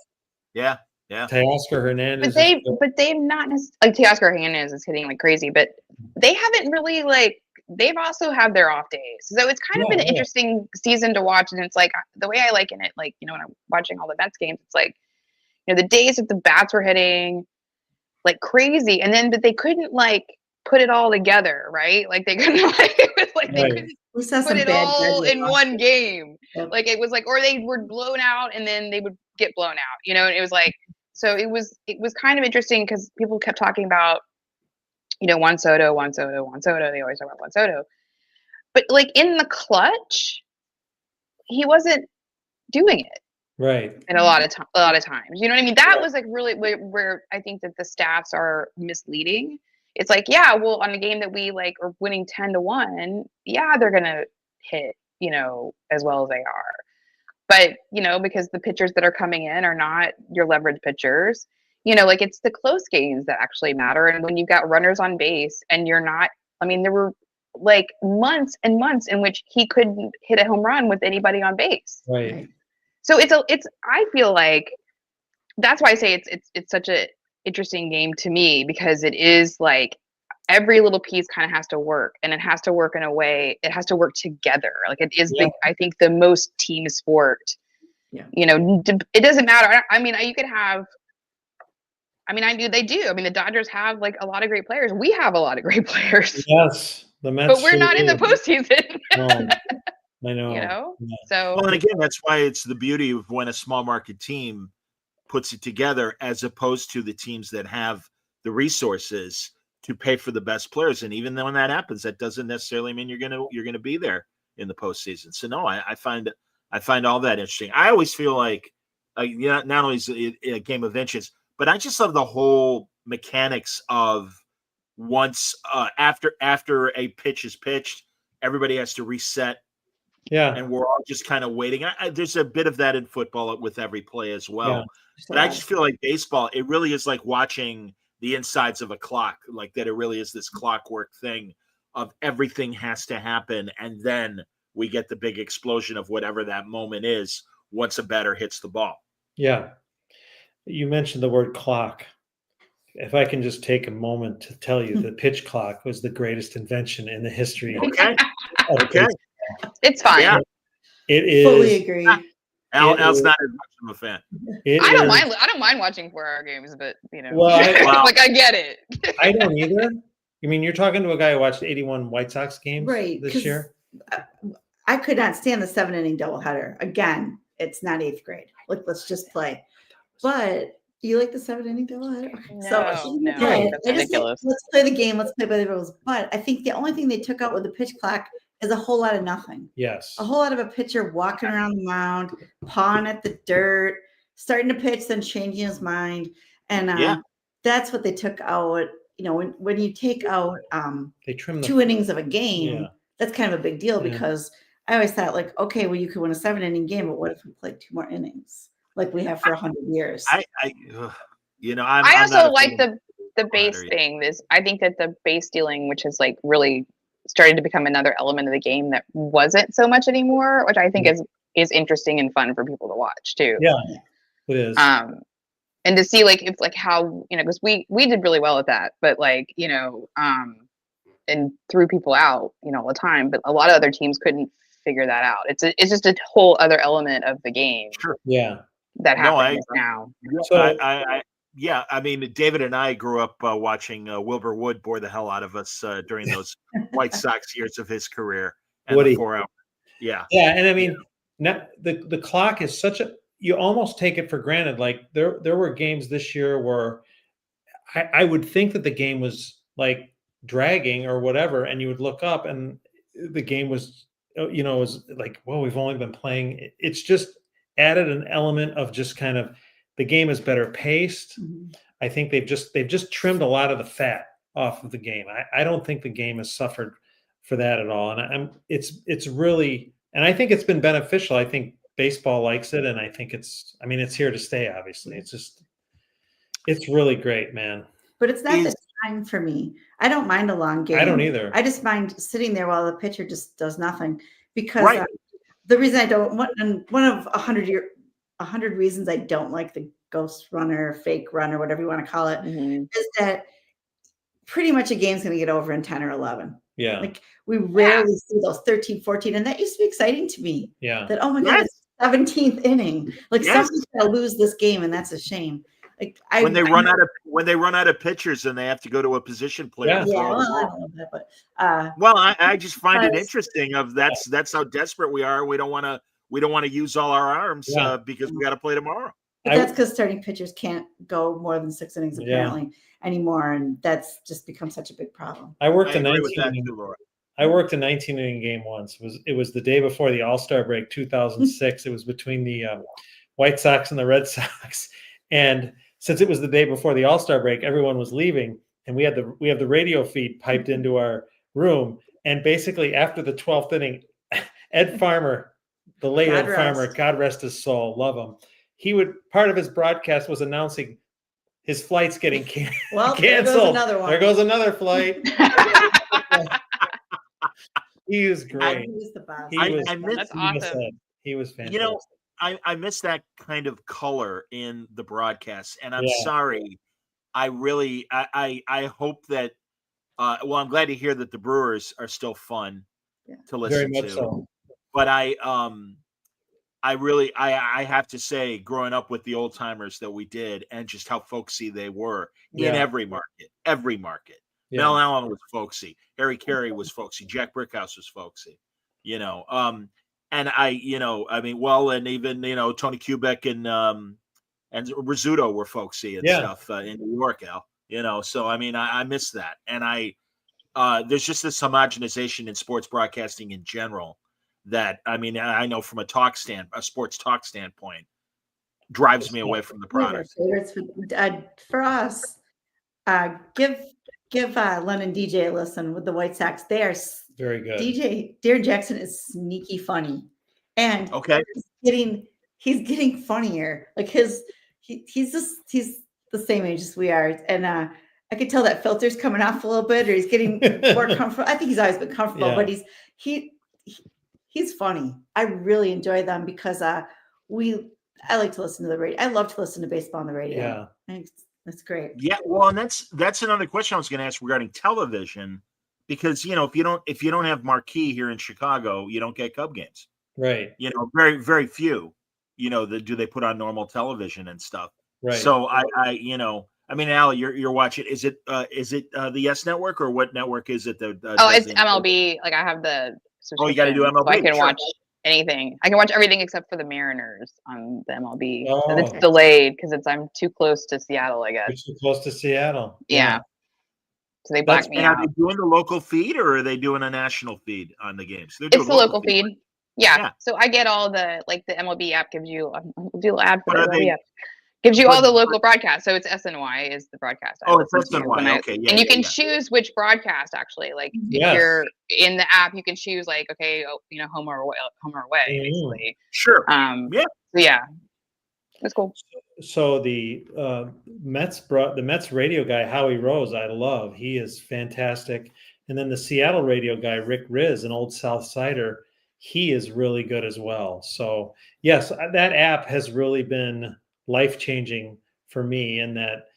Yeah. Teoscar Hernandez. But they've not like Teoscar Hernandez is hitting like crazy, but they haven't really like. They've also had their off days, so it's kind of an interesting season to watch. And it's like the way I liken it, like when I'm watching all the Mets games, it's like the days that the bats were hitting like crazy, and then but they couldn't like put it all together, right? Like they couldn't like it was like they couldn't put it all in one game. Yep. Like it was like, or they were blown out and then they would get blown out, and it was like, so it was kind of interesting because people kept talking about, Juan Soto. They always talk about Juan Soto, but like in the clutch, he wasn't doing it. Right. And a lot of times, you know what I mean? That was like really where I think that the stats are misleading. It's like, yeah, well, on a game that we like are winning 10-1, yeah, they're going to hit, as well as they are. But, because the pitchers that are coming in are not your leverage pitchers, like it's the close games that actually matter. And when you've got runners on base and you're not, I mean, there were like months and months in which he couldn't hit a home run with anybody on base. Right. So I feel like that's why I say it's such a interesting game to me, because it is like every little piece kind of has to work, and it has to work in a way, it has to work together. Like it is I think the most team sport. Yeah. It doesn't matter. I mean, you could have, they do. I mean, the Dodgers have like a lot of great players. We have a lot of great players. Yes. The Mets, but we're not in the postseason. I know. Yeah. So well, and again, that's why it's the beauty of when a small market team puts it together, as opposed to the teams that have the resources to pay for the best players. And even though when that happens, that doesn't necessarily mean you're gonna be there in the postseason. So no, I find all that interesting. I always feel like not only is it a game of inches, but I just love the whole mechanics of once after a pitch is pitched, everybody has to reset. Yeah. And we're all just kind of waiting. There's a bit of that in football with every play as well. Yeah. But I just feel like baseball, it really is like watching the insides of a clock, like that it really is this clockwork thing of everything has to happen. And then we get the big explosion of whatever that moment is once a batter hits the ball. Yeah. You mentioned the word clock. If I can just take a moment to tell you, the pitch clock was the greatest invention in the history. Okay. It's fine. Yeah. It is. Fully agree. Al's not as much of a fan. I don't mind watching 4-hour games, but well, like I get it. I don't either. I mean, you're talking to a guy who watched 81 White Sox games this year. I could not stand the 7-inning doubleheader. Again, it's not 8th grade. Like, let's just play. But you like the 7-inning doubleheader? No, that's ridiculous. Let's play the game. Let's play by the rules. But I think the only thing they took out with the pitch clock is a whole lot of nothing. Yes. A whole lot of a pitcher walking around the mound, pawing at the dirt, starting to pitch, then changing his mind. And that's what they took out. When you take out they trim 2 innings of a game, that's kind of a big deal because I always thought like, okay, well, you could win a 7-inning game, but what if we played 2 more innings like we have for 100 years? I also like the base thing. I think that the base stealing, which is like really started to become another element of the game that wasn't so much anymore, which I think is interesting and fun for people to watch too. Yeah, it is. and to see like if like how, you know, because we did really well at that, but like, you know, and threw people out, you know, all the time, but a lot of other teams couldn't figure that out. It's just a whole other element of the game Sure. Yeah. that No, happens now. So Yeah, I mean, David and I grew up watching Wilbur Wood bore the hell out of us during those White Sox years of his career and Woody. the 4 hour. Yeah. Yeah, and I mean, now the clock is such a, you almost take it for granted. Like there were games this year where I would think that the game was like dragging or whatever, and you would look up and the game was, you know, was like, well, we've only been playing. It's just added an element of just kind of the game is better paced. I think they've just trimmed a lot of the fat off of the game. I don't think the game has suffered for that at all, and it's really, and I think it's been beneficial. I think baseball likes it, and I think it's here to stay. Obviously, it's really great, man. But it's not the time for me. I don't mind a long game. I don't either. I just mind sitting there while the pitcher just does nothing, because Right. The reason I don't want, and one of 100 reasons I don't like the ghost runner, fake run, or whatever you want to call it, is that pretty much a game's going to get over in 10 or 11. Yeah. Like we rarely see those 13, 14, and that used to be exciting to me. Yeah. That, oh my God, it's 17th inning. Like Yes. somebody's going to lose this game, and that's a shame. Like When they run out of pitchers and they have to go to a position player. Yeah. to throw the well, I ball. don't know that, but Well, I just find it because- interesting of that's how desperate we are. We don't want to use all our arms Yeah. because we got to play tomorrow. But that's because starting pitchers can't go more than 6 innings apparently anymore, and that's just become such a big problem. I worked I a agree with 19 that inning. too, Laura. I worked a 19 inning game once. It was the day before the All-Star break, 2006. It was between the White Sox and the Red Sox, and since it was the day before the All-Star break, everyone was leaving, and we have the radio feed piped into our room. And basically, after the 12th inning, Ed Farmer, the late God Ed Farmer, rest. God rest his soul, love him. Part of his broadcast was announcing his flight's getting Well, canceled. there goes another one. There goes another flight. He was great. He was the best. That's awesome. He was fantastic. You know, I miss that kind of color in the broadcast, and I'm Yeah. sorry. I really I hope that. Well, I'm glad to hear that the Brewers are still fun to listen Very much to. so. But I have to say, growing up with the old timers that we did, and just how folksy they were in Yeah. every market. Yeah. Mel Allen was folksy. Harry Carey was folksy. Jack Brickhouse was folksy. You know, and and even Tony Kubek and Rizzuto were folksy and stuff in New York, Al. You know, so I mean, I miss that, and there's just this homogenization in sports broadcasting in general that I mean, I know from a sports talk standpoint, drives me away from the product. For us, give Len and DJ a listen with the White Sox. They are Very good. Darren Jackson is sneaky funny, and Okay. he's getting funnier. Like he's the same age as we are, and I could tell that filter's coming off a little bit, or he's getting more comfortable. I think he's always been comfortable, Yeah. but he's funny. I really enjoy them because I like to listen to the radio. I love to listen to baseball on the radio. Yeah. I think that's great. Yeah, well, and that's another question I was going to ask regarding television, because if you don't have marquee here in Chicago, you don't get Cub games. Right. Very very few. Do they put on normal television and stuff? Right. So I mean, Al, you're watching. Is it the Yes Network, or what network is it? It's MLB. Like I have the. Oh, you got to do MLB. So I can Sure. watch anything. I can watch everything except for the Mariners on the MLB. Oh. And it's delayed because I'm too close to Seattle, I guess. You're too close to Seattle. Yeah. So they blacked me And are out. they doing the local feed, or are they doing a national feed on the games? They're It's doing the local feed. right? Yeah. Yeah. So I get all the the MLB app gives you. We'll do an ad for But the are they- MLB app. Gives you all but- the local broadcasts. So it's SNY is the broadcast. I Oh, it's listen to when SNY. Okay. Yeah, and you yeah, can yeah. choose which broadcast actually. Like Yes. if you're in the app, you can choose like, okay, home or away, basically. Sure. So yeah, that's cool. So the Mets radio guy Howie Rose, I love. He is fantastic. And then the Seattle radio guy Rick Riz, an old South Sider, he is really good as well. So yes, that app has really been life-changing for me, and that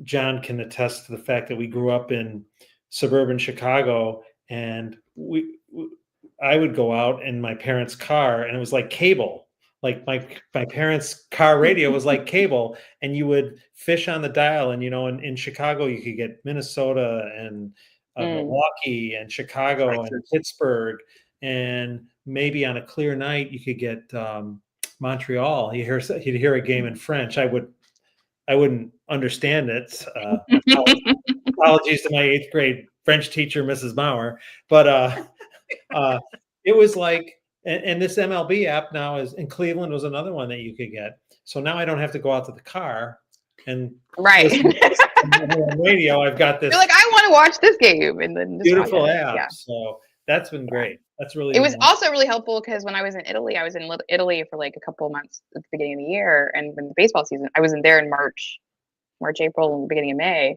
John can attest to the fact that we grew up in suburban Chicago, and I would go out in my parents' car, and it was like cable. Like my parents' car radio was like cable, and you would fish on the dial. And in Chicago, you could get Minnesota and Milwaukee and Chicago and Pittsburgh, and maybe on a clear night you could get Montreal. You'd hear a game in French. I wouldn't understand it. Apologies to my 8th grade French teacher, Mrs. Maurer, but it was like. And this MLB app now is in Cleveland was another one that you could get. So now I don't have to go out to the car and on radio. I've got this. You're like, I want to watch this game, and then beautiful app. Yeah. So that's been great. That's really. It was also really helpful because when I was in Italy for like a couple of months at the beginning of the year, and when the baseball season, I was in there in March, April, and the beginning of May.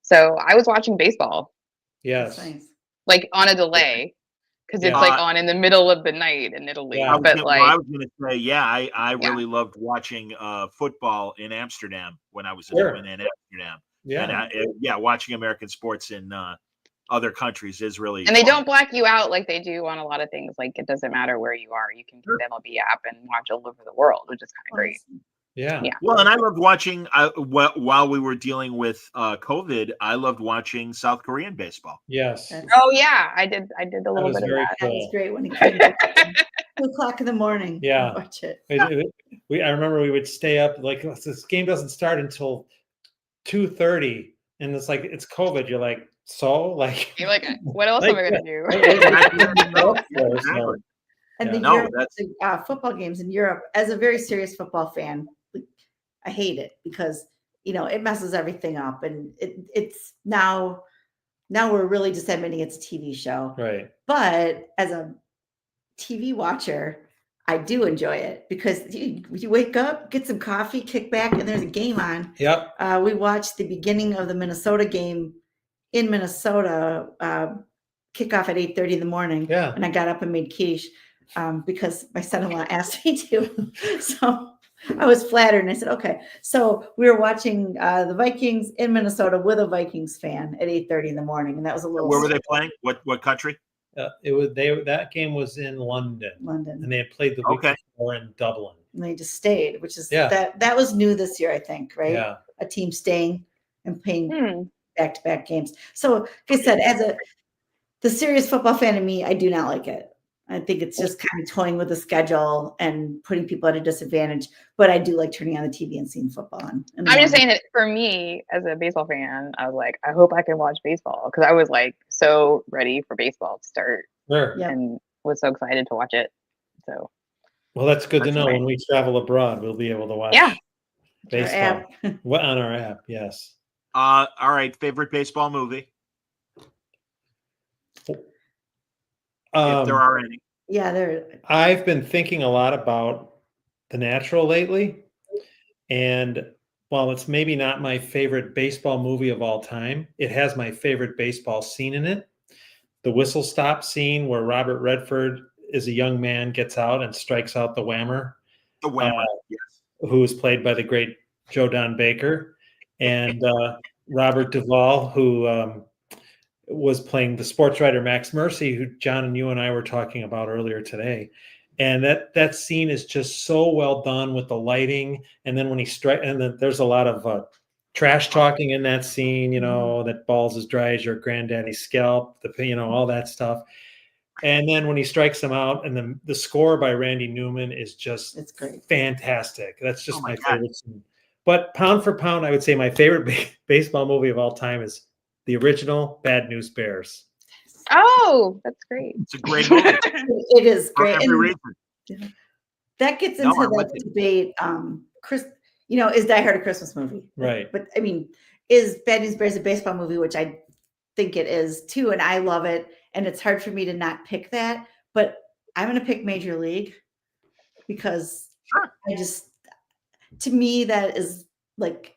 So I was watching baseball. Yes. Nice. Like on a delay. Because it's like on in the middle of the night in Italy. I but was going to say, I really loved watching football in Amsterdam when I was living in Amsterdam. Yeah. And watching American sports in other countries is really And they don't black you out like they do on a lot of things. Like it doesn't matter where you are. You can get the MLB app and watch all over the world, which is kind of great. Yeah. Well, and I loved watching while we were dealing with COVID. I loved watching South Korean baseball. Yes. Oh yeah, I did a little bit of that. Cool. That was great when it came to 2:00 in the morning. Yeah. Watch it. I remember we would stay up like this game doesn't start until 2:30, and it's like it's COVID. You're like you're like what else am I gonna do? And the football games in Europe, as a very serious football fan, I hate it because it messes everything up, and it's now we're really just admitting it's a TV show, right? But as a TV watcher, I do enjoy it because you wake up, get some coffee, kick back, and there's a game on. Yep. We watched the beginning of the Minnesota game in Minnesota, kickoff at 8:30 in the morning. Yeah. And I got up and made quiche because my son-in-law asked me to. So I was flattered, and I said, okay. So we were watching the Vikings in Minnesota with a Vikings fan at 8:30 in the morning, and that was a little. Where were they playing? What country? That game was in London, and they had played the week before in Dublin, and they just stayed, which is that was new this year, I think, right? Yeah, a team staying and playing back-to-back games. So, like I said, the serious football fan in me, I do not like it. I think it's just kind of toying with the schedule and putting people at a disadvantage. But I do like turning on the TV and seeing football. I'm just saying that for me, as a baseball fan, I was like, I hope I can watch baseball because I was like so ready for baseball to start and was so excited to watch it. So, well, that's good to know. When we travel abroad, we'll be able to watch baseball on our app. Yes. All right. Favorite baseball movie? If there are any. Yeah, I've been thinking a lot about The Natural lately, and while it's maybe not my favorite baseball movie of all time, it has my favorite baseball scene in it. The whistle stop scene where Robert Redford, as a young man, gets out and strikes out the Whammer. The Whammer, yes. Who was played by the great Joe Don Baker, and Robert Duvall, who was playing the sports writer Max Mercy, who John and you and I were talking about earlier today. And that scene is just so well done with the lighting. And then when he strikes, and then there's a lot of trash talking in that scene, that ball's as dry as your granddaddy's scalp, all that stuff. And then when he strikes them out, and then the score by Randy Newman is just fantastic. That's just my favorite scene. But pound for pound, I would say my favorite baseball movie of all time is the original Bad News Bears. Oh, that's great. It's a great movie. It is great. That gets into that debate. Chris, is Die Hard a Christmas movie? Right. But I mean, is Bad News Bears a baseball movie? Which I think it is too, and I love it. And it's hard for me to not pick that. But I'm going to pick Major League because to me, that is like,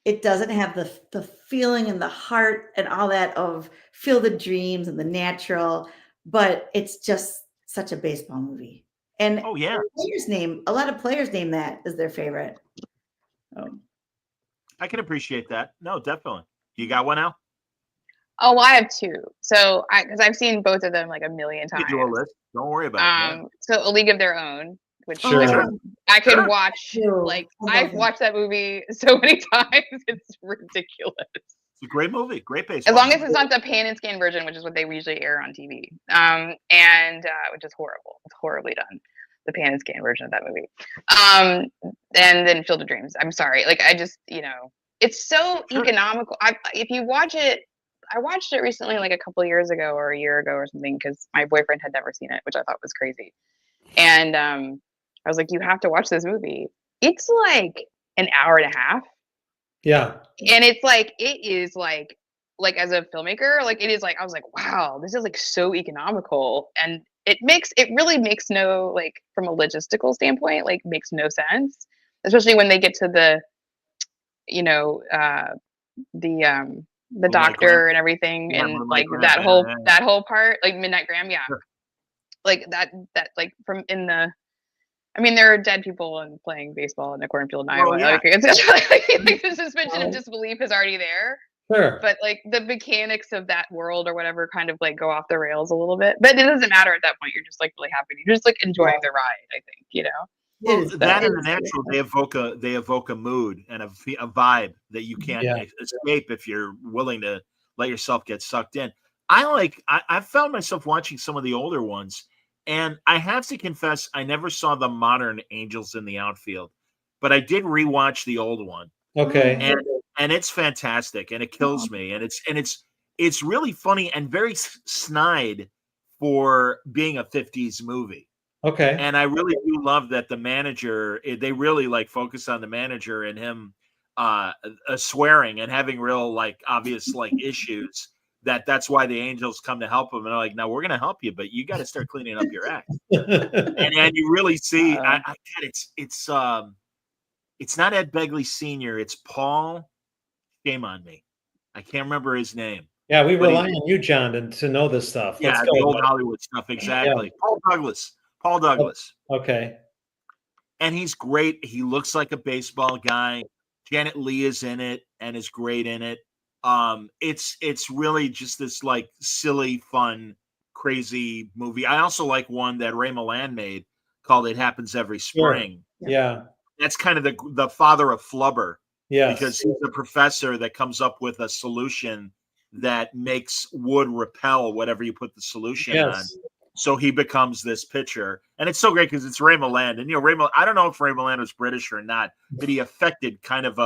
it doesn't have the feeling and the heart and all that of Field of Dreams and The Natural, but it's just such a baseball movie. And a lot of players name that as their favorite. I can appreciate that. No, definitely. You got one now? Oh, well, I have two. So because I've seen both of them like a million You times. do a list. Don't worry about it. So A League of Their Own, which Sure. I could Sure. watch. Ew, Like I love I've it. watched that movie so many times, it's ridiculous. It's a great movie. Great baseball. As long as movie. it's not the pan and scan version, which is what they usually air on TV, and which is horrible. It's horribly done. The pan and scan version of that movie, and then Field of Dreams. I'm sorry, like I just it's so economical. If you watch it, I watched it recently, like a couple of years ago or a year ago or something, because my boyfriend had never seen it, which I thought was crazy, and I was like, you have to watch this movie. It's like an hour and a half. Yeah. And it's like it is like as a filmmaker, like it is like I was like, wow, this is like so economical, and it really makes no, like, from a logistical standpoint, like makes no sense, especially when they get to the the doctor and everything, and like that whole part, like Midnight Graham, like that like from in the. I mean, there are dead people and playing baseball in a cornfield in Iowa. Like, it's the suspension of disbelief is already there. Sure. But like the mechanics of that world or whatever kind of like go off the rails a little bit. But it doesn't matter at that point. You're just like really happy. You're just like enjoying the ride, I think, Well, that and the natural, they evoke a mood and a vibe that you can't escape if you're willing to let yourself get sucked in. I found myself watching some of the older ones, and I have to confess, I never saw the modern Angels in the Outfield, but I did rewatch the old one. Okay. And it's fantastic, and it kills me, and it's really funny and very snide for being a 50s movie. Okay. And I really do love that the manager, they really like focus on the manager and him swearing and having real like obvious like issues. That's why the Angels come to help him, and they're like, "No, we're going to help you, but you got to start cleaning up your act." and you really see, it's not Ed Begley Sr. It's Paul. Shame on me, I can't remember his name. Yeah, we rely on you, John, to know this stuff. Yeah, the old Hollywood stuff, exactly. Yeah. Paul Douglas. Okay. And he's great. He looks like a baseball guy. Janet Leigh is in it and is great in it. It's really just this like silly, fun, crazy movie. I also like one that Ray Milland made called "It Happens Every Spring." Sure. Yeah, that's kind of the father of Flubber. Yeah, because he's a professor that comes up with a solution that makes wood repel whatever you put the solution on. So he becomes this pitcher, and it's so great because it's Ray Milland, and I don't know if Ray Milland was British or not, but he affected kind of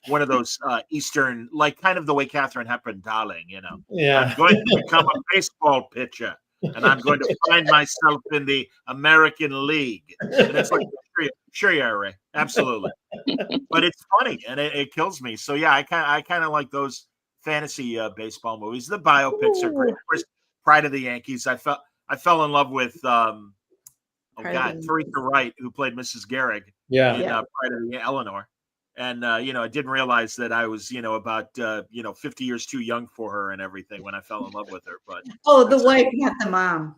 one of those Eastern, like kind of the way Katharine Hepburn, darling, Yeah, I'm going to become a baseball pitcher, and I'm going to find myself in the American League. And it's like, sure you are, Ray, absolutely. But it's funny, and it kills me. So yeah, I kind of like those fantasy baseball movies. The biopics are great. Pride of the Yankees. I fell in love with Teresa Wright, who played Mrs. Gehrig in Pride of the Eleanor. And I didn't realize that I was about 50 years too young for her and everything when I fell in love with her. But the wife, not the mom.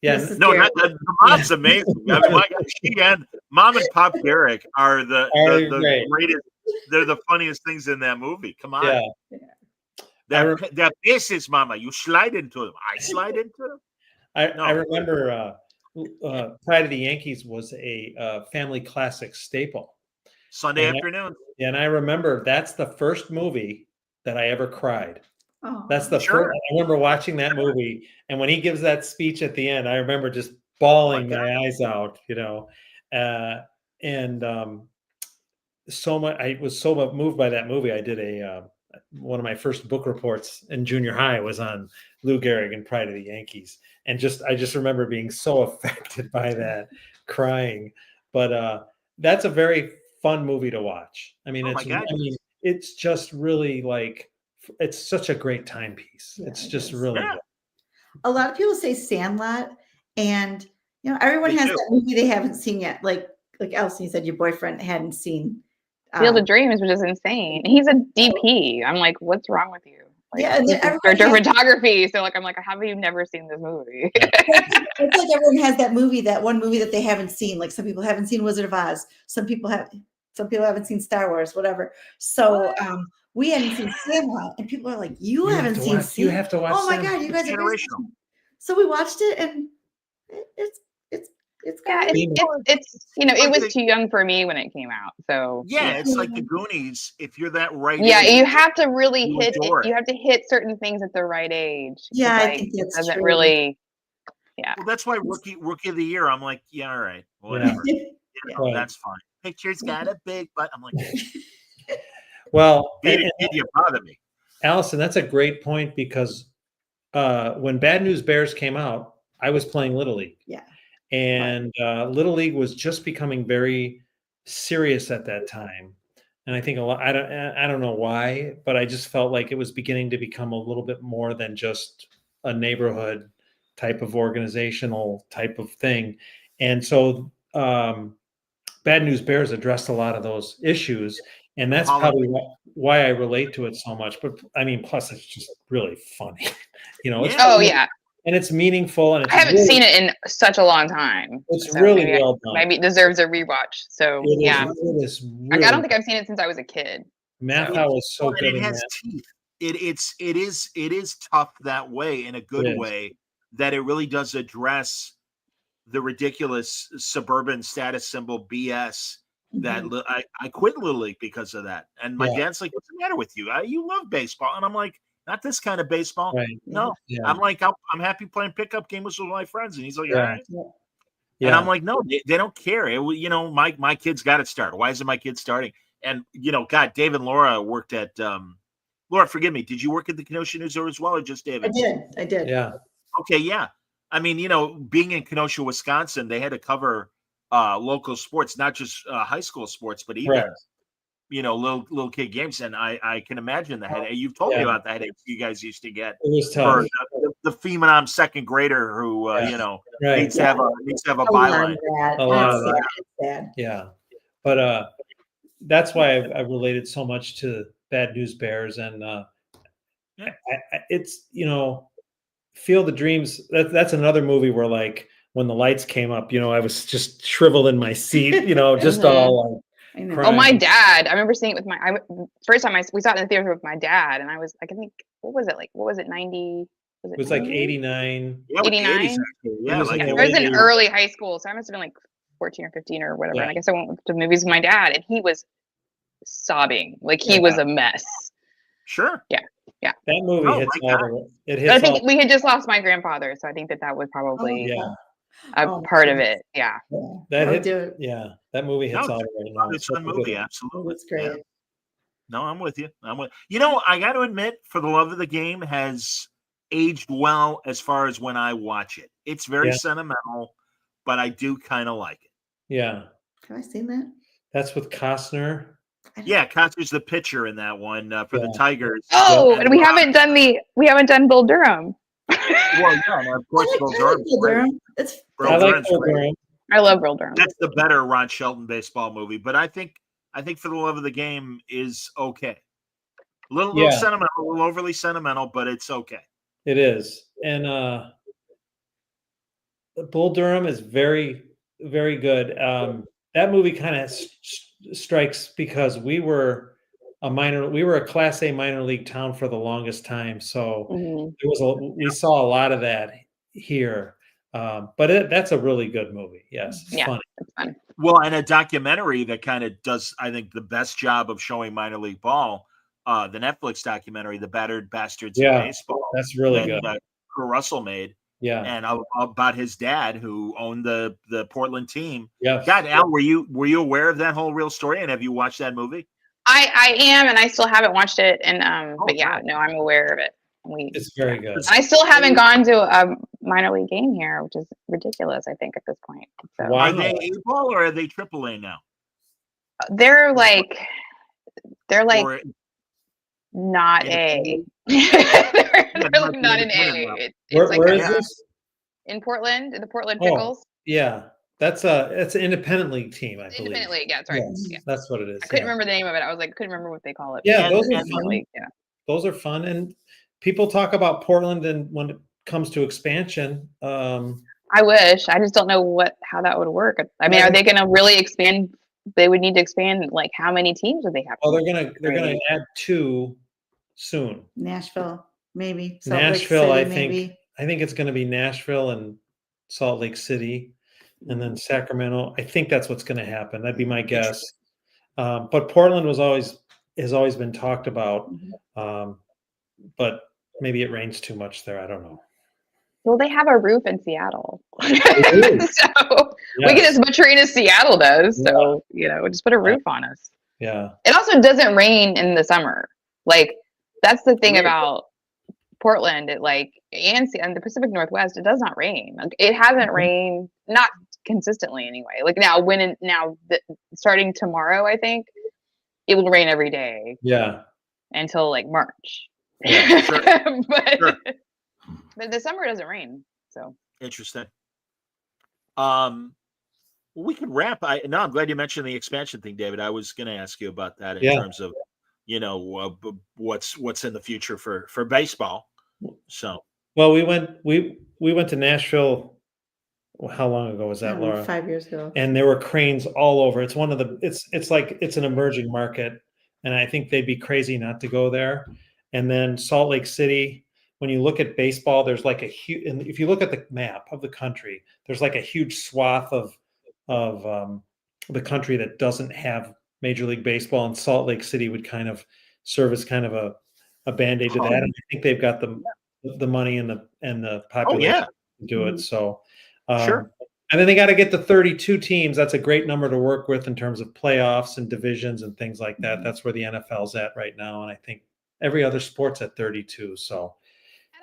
Yeah, the mom's amazing. I mean, she and Mom and Pop Gehrig are the greatest. They're the funniest things in that movie. Come on. Yeah. That bases, Mama. You slide into them. I slide into them. I remember Pride of the Yankees was a family classic staple. Sunday afternoon. And I remember that's the first movie that I ever cried. Oh, that's the first. I remember watching that movie, and when he gives that speech at the end, I remember just bawling my eyes out. So much. I was so moved by that movie. I did one of my first book reports in junior high was on Lou Gehrig and Pride of the Yankees, and I just remember being so affected by that, crying. But that's a very fun movie to watch. I mean, it's just really like, it's such a great timepiece. Yeah, it's just really good. A lot of people say Sandlot, and everyone has that movie they haven't seen yet. Like Allison, you said your boyfriend hadn't seen Field of Dreams, which is insane. He's a DP. I'm like, what's wrong with you? Like, and director of photography. So I'm like, how have you never seen this movie? It's like everyone has that one movie that they haven't seen. Like some people haven't seen Wizard of Oz. Some people have. Some people haven't seen Star Wars, whatever. So we hadn't seen Sandlot, and people are like, "You haven't seen Sandlot? You have to watch. Oh my Sandlot. God, you guys are crazy." Generational. So we watched it, and it's Yeah, great. it's it was too young for me when it came out. So Yeah, it's like the Goonies. If you're that right yeah, age, you have to really you hit it. adore it. You have to hit certain things at the right age. Yeah, Like, I think it that's doesn't true. really. Yeah. Well, that's why rookie of the year. I'm like, yeah, all right, whatever. Yeah. You know, Right. that's fine. Picture's got a big butt. I'm like, Well, did you bother me? Allison, that's a great point because when Bad News Bears came out, I was playing Little League. Yeah. And Little League was just becoming very serious at that time. And I think I don't know why, but I just felt like it was beginning to become a little bit more than just a neighborhood type of organizational type of thing. And so Bad News Bears addressed a lot of those issues. And that's probably why I relate to it so much. But I mean, plus it's just really funny. It's and it's meaningful. And it's I haven't seen it in such a long time. It's really well done. Maybe it deserves a rewatch. So yeah, it is really, I don't think I've seen it since I was a kid. Mathau was so good. And it has teeth. It is tough that way, in a good way, that it really does address the ridiculous suburban status symbol BS that I quit Little League because of that. And my dad's like, "What's the matter with you? You love baseball." And I'm like, "Not this kind of baseball." Right. No. Yeah. I'm like, I'm happy playing pickup games with my friends. And he's like, all right. Yeah. And I'm like, no, they don't care. My kids got it started. Why isn't my kid starting? And, God, Dave and Laura worked at Laura, forgive me. Did you work at the Kenosha News as well, or just David? I did. Yeah. Okay. Yeah. I mean, being in Kenosha, Wisconsin, they had to cover local sports, not just high school sports, but even, little kid games. And I can imagine the headache. You've told me about the headaches you guys used to get. It was tough. For the phenom second grader who, needs to have a byline. A lot of that. Yeah. But that's why I related so much to Bad News Bears. And it's, Field of Dreams. That's another movie where, like, when the lights came up, I was just shriveled in my seat, just all like, oh, my dad! I remember seeing it with first time we saw it in the theater with my dad, and I was like, I think, what was it like? What was it? 90? It was like 89. Yeah, 89. Yeah, I was in early high school, so I must have been like 14 or 15 or whatever. Yeah. And I guess I went to movies with my dad, and he was sobbing, like he was a mess. Sure. Yeah. That movie hits all the. It hits. I think we had just lost my grandfather, so I think that was probably a part of it. Yeah. That hit. Yeah, that movie hits all the way. It's a movie, absolutely. It's great. Yeah. No, I'm with you. I got to admit, For the Love of the Game has aged well as far as when I watch it. It's very sentimental, but I do kind of like it. Yeah. Have I seen that? That's with Costner. Yeah, Costner's the pitcher in that one for the Tigers. Oh, and we haven't done Bill Durham. Well, yeah, and of course, Bill Durham. I like Bill Durham. I love Bill Durham. That's the better Ron Shelton baseball movie, but I think For the Love of the Game is okay. A little sentimental, a little overly sentimental, but it's okay. It is, and Bull Durham is very, very good. That movie kind of strikes because we were a Class A minor league town for the longest time, so we saw a lot of that here. But that's a really good movie. Yes, it's funny. It's fun. Well, and a documentary that kind of does, I think, the best job of showing minor league ball. The Netflix documentary, The Battered Bastards of Baseball. That's really good. Kurt Russell made. Yeah. And about his dad who owned the Portland team. Yeah. God, Al, were you aware of that whole real story? And have you watched that movie? I am, and I still haven't watched it. And but yeah, no, I'm aware of it. It's very good. I still haven't gone to a minor league game here, which is ridiculous, I think, at this point. So. Are they A-ball or are they AAA now? They're like not A. they're like not an A. Where is this? In Portland, in the Portland Pickles. Yeah. It's an independent league team, I believe. Independent league, yeah, that's right. Yes, yeah. That's what it is. I couldn't remember the name of it. I was like, couldn't remember what they call it. Yeah, those are fun. League, yeah. Those are fun. And people talk about Portland, and when it comes to expansion, I wish. I just don't know how that would work. I mean, are they going to really expand they would need to expand. Like, how many teams would they have? Well, they're gonna add 2 soon. Nashville, maybe. Salt Lake Nashville, City, I think. maybe. I think it's going to be Nashville and Salt Lake City, and then Sacramento. I think that's what's going to happen. That'd be my guess. But Portland has always been talked about, but maybe it rains too much there. I don't know. Well, they have a roof in Seattle, so we get as much rain as Seattle does. So just put a roof on us. Yeah. It also doesn't rain in the summer. Like, that's the thing about Portland. And the Pacific Northwest, it does not rain. Like, it hasn't rained, not consistently anyway. Like starting tomorrow, I think it will rain every day. Yeah. Until like March. Yeah, sure. But the summer doesn't rain. So interesting. We could wrap. I'm glad you mentioned the expansion thing, David. I was going to ask you about that in terms of, what's in the future for baseball. So, well, we went to Nashville. How long ago was that, Laura? 5 years ago. And there were cranes all over. It's one of the. It's like it's an emerging market, and I think they'd be crazy not to go there. And then Salt Lake City. When you look at baseball, there's like a huge. And if you look at the map of the country, there's like a huge swath of the country that doesn't have Major League Baseball, and Salt Lake City would kind of serve as kind of a band-aid to that. And I think they've got the money and the population to do it. So sure. And then they got to get to 32 teams. That's a great number to work with in terms of playoffs and divisions and things like that. That's where the NFL's at right now, and I think every other sport's at 32. So.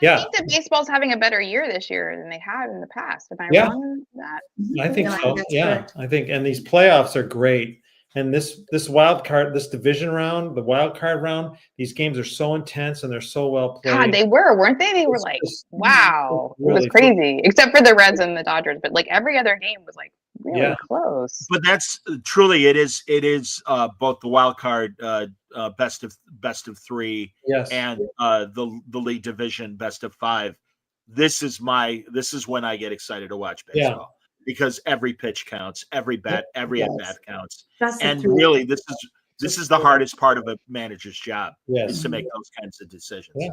I think that baseball's having a better year this year than they have in the past. Am I wrong in that? I think so. Yeah, I think, and these playoffs are great. And this wild card, this division round, the wild card round, these games are so intense and they're so well played. God, they weren't they? They were like, wow, it was crazy. Except for the Reds and the Dodgers, but like every other game was like really close. But that's truly it is both the wild card best of 3 and the league division best of 5. This is when I get excited to watch baseball because every pitch counts, every bat, every at bat counts. And really this is the hardest part of a manager's job is to make those kinds of decisions.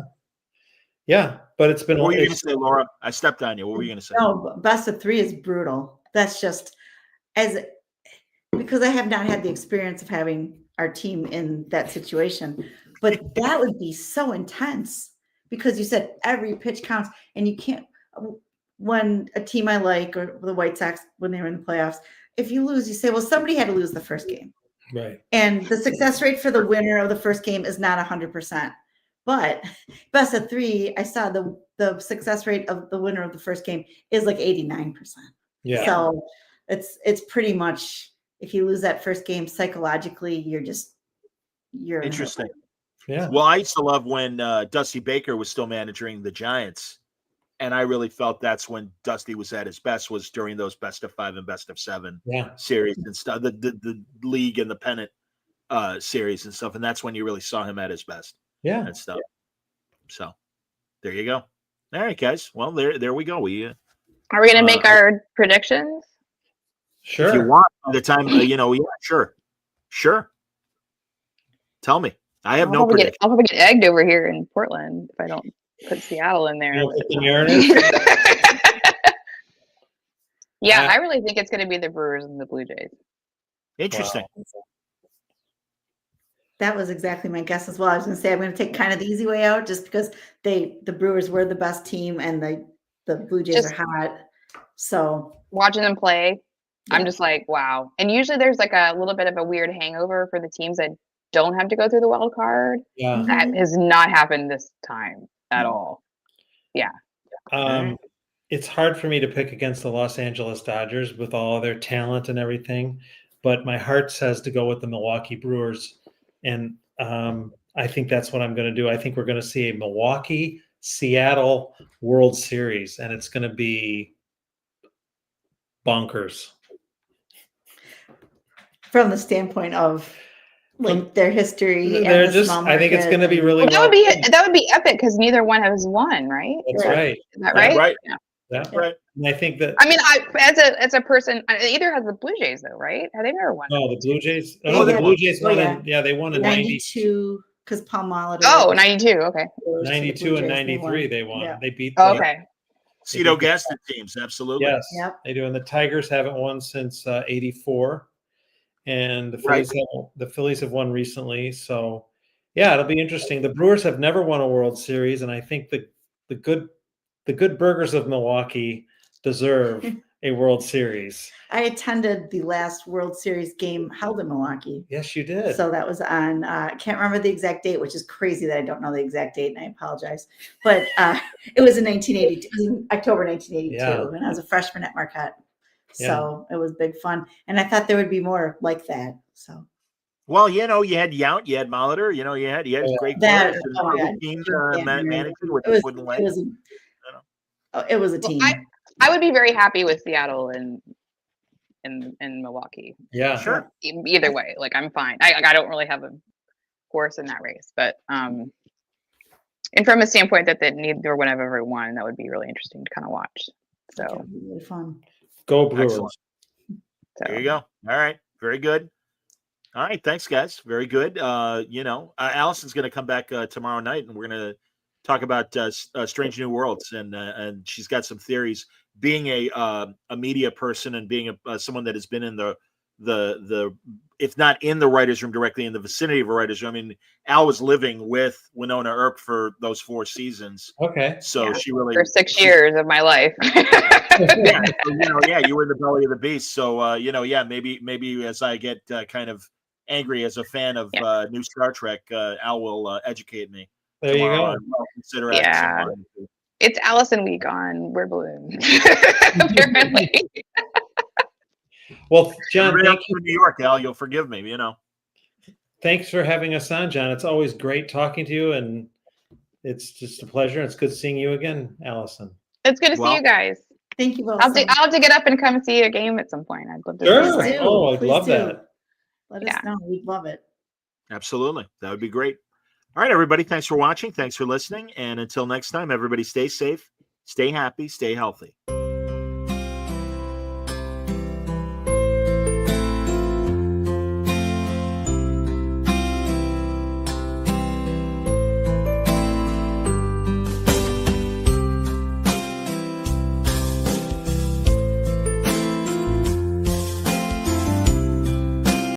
Yeah, but it's been. What were you going to say, Laura? I stepped on you. What were you going to say? No, best of 3 is brutal. That's just because I have not had the experience of having our team in that situation, but that would be so intense because you said every pitch counts, and you can't. When a team I like, or the White Sox, when they were in the playoffs, if you lose, you say, well, somebody had to lose the first game. Right. And the success rate for the winner of the first game is not 100%. But best of 3, I saw the success rate of the winner of the first game is like 89%. Yeah. So it's pretty much, if you lose that first game psychologically, you're interesting. Yeah. Well, I used to love when Dusty Baker was still managing the Giants. And I really felt that's when Dusty was at his best, was during those best of 5 and best of 7 series and stuff, the league and the pennant series and stuff. And that's when you really saw him at his best. Yeah. And stuff. So there you go. All right, guys. Well, there we go. Are we going to make our predictions? Sure. If you want the time, sure. Tell me. I have no prediction. I'll probably get egged over here in Portland if I don't put Seattle in there. Put the Marrans? I really think it's going to be the Brewers and the Blue Jays. Interesting. Wow. That was exactly my guess as well. I was going to say I'm going to take kind of the easy way out just because the Brewers were the best team and the Blue Jays are hot. So watching them play, I'm just like, wow. And usually there's like a little bit of a weird hangover for the teams that don't have to go through the wild card. Yeah. That has not happened this time at all. Yeah. It's hard for me to pick against the Los Angeles Dodgers with all their talent and everything, but my heart says to go with the Milwaukee Brewers. And I think that's what I'm going to do. I think we're going to see a Milwaukee-Seattle World Series, and it's going to be bonkers. From the standpoint of like their history, they're just. I think it's going to be really. Well, that would be epic because neither one has won, right? That's right. Is that right? Right. Yeah. Yeah. Right. And I think that. I mean, as a person, either has the Blue Jays though, right? Have they never won? No, the Blue Jays. They Oh, the did. Blue Jays Oh, won. yeah. They won in 90, 92 because Paul Molitor. Oh, 92. Okay. 92 and 93. They won. Yeah. They beat. Oh, the, okay. Cito Gaston teams, absolutely. Yes, Yep. they do. And the Tigers haven't won since '84, and the Phillies have won recently. So, yeah, it'll be interesting. The Brewers have never won a World Series, and I think the good burgers of Milwaukee deserve a World Series. I attended the last World Series game held in Milwaukee. Yes, you did. So that was on, I can't remember the exact date, which is crazy that I don't know the exact date, and I apologize. But it was in 1982, it was in October 1982, Yeah. and I was a freshman at Marquette. So it was big fun. And I thought there would be more like that. So. Well, you had Yount, you had Molitor, you had great players and other teams managing, which wouldn't let. It was a team. I would be very happy with Seattle and Milwaukee. Yeah, sure. Either way, like I'm fine. I don't really have a horse in that race, but and from a standpoint that neither one have ever won, that would be really interesting to kind of watch. So that would be really fun. Go Brewers. Excellent. There you go. All right, very good. All right, thanks, guys. Very good. Allison's going to come back tomorrow night, and we're going to talk about Strange New Worlds, and she's got some theories. Being a media person and being someone that has been in the if not in the writers' room directly, in the vicinity of a writers' room. I mean, Al was living with Winona Earp for those 4 seasons. Okay. So she really for 6 years of my life. yeah, so, you were in the belly of the beast. So maybe as I get kind of angry as a fan of new Star Trek, Al will educate me. There you go. I'll consider it's Allison week on Word Balloon. Apparently. Well, John, thank you. New York, Al, you'll forgive me. Thanks for having us on, John. It's always great talking to you, and it's just a pleasure. It's good seeing you again, Allison. It's good to see you guys. Thank you both. I'll have to get up and come see a game at some point. I'd love to. Sure. Oh, I'd love that. Let us know. We'd love it. Absolutely. That would be great. All right, everybody. Thanks for watching. Thanks for listening. And until next time, everybody stay safe, stay happy, stay healthy.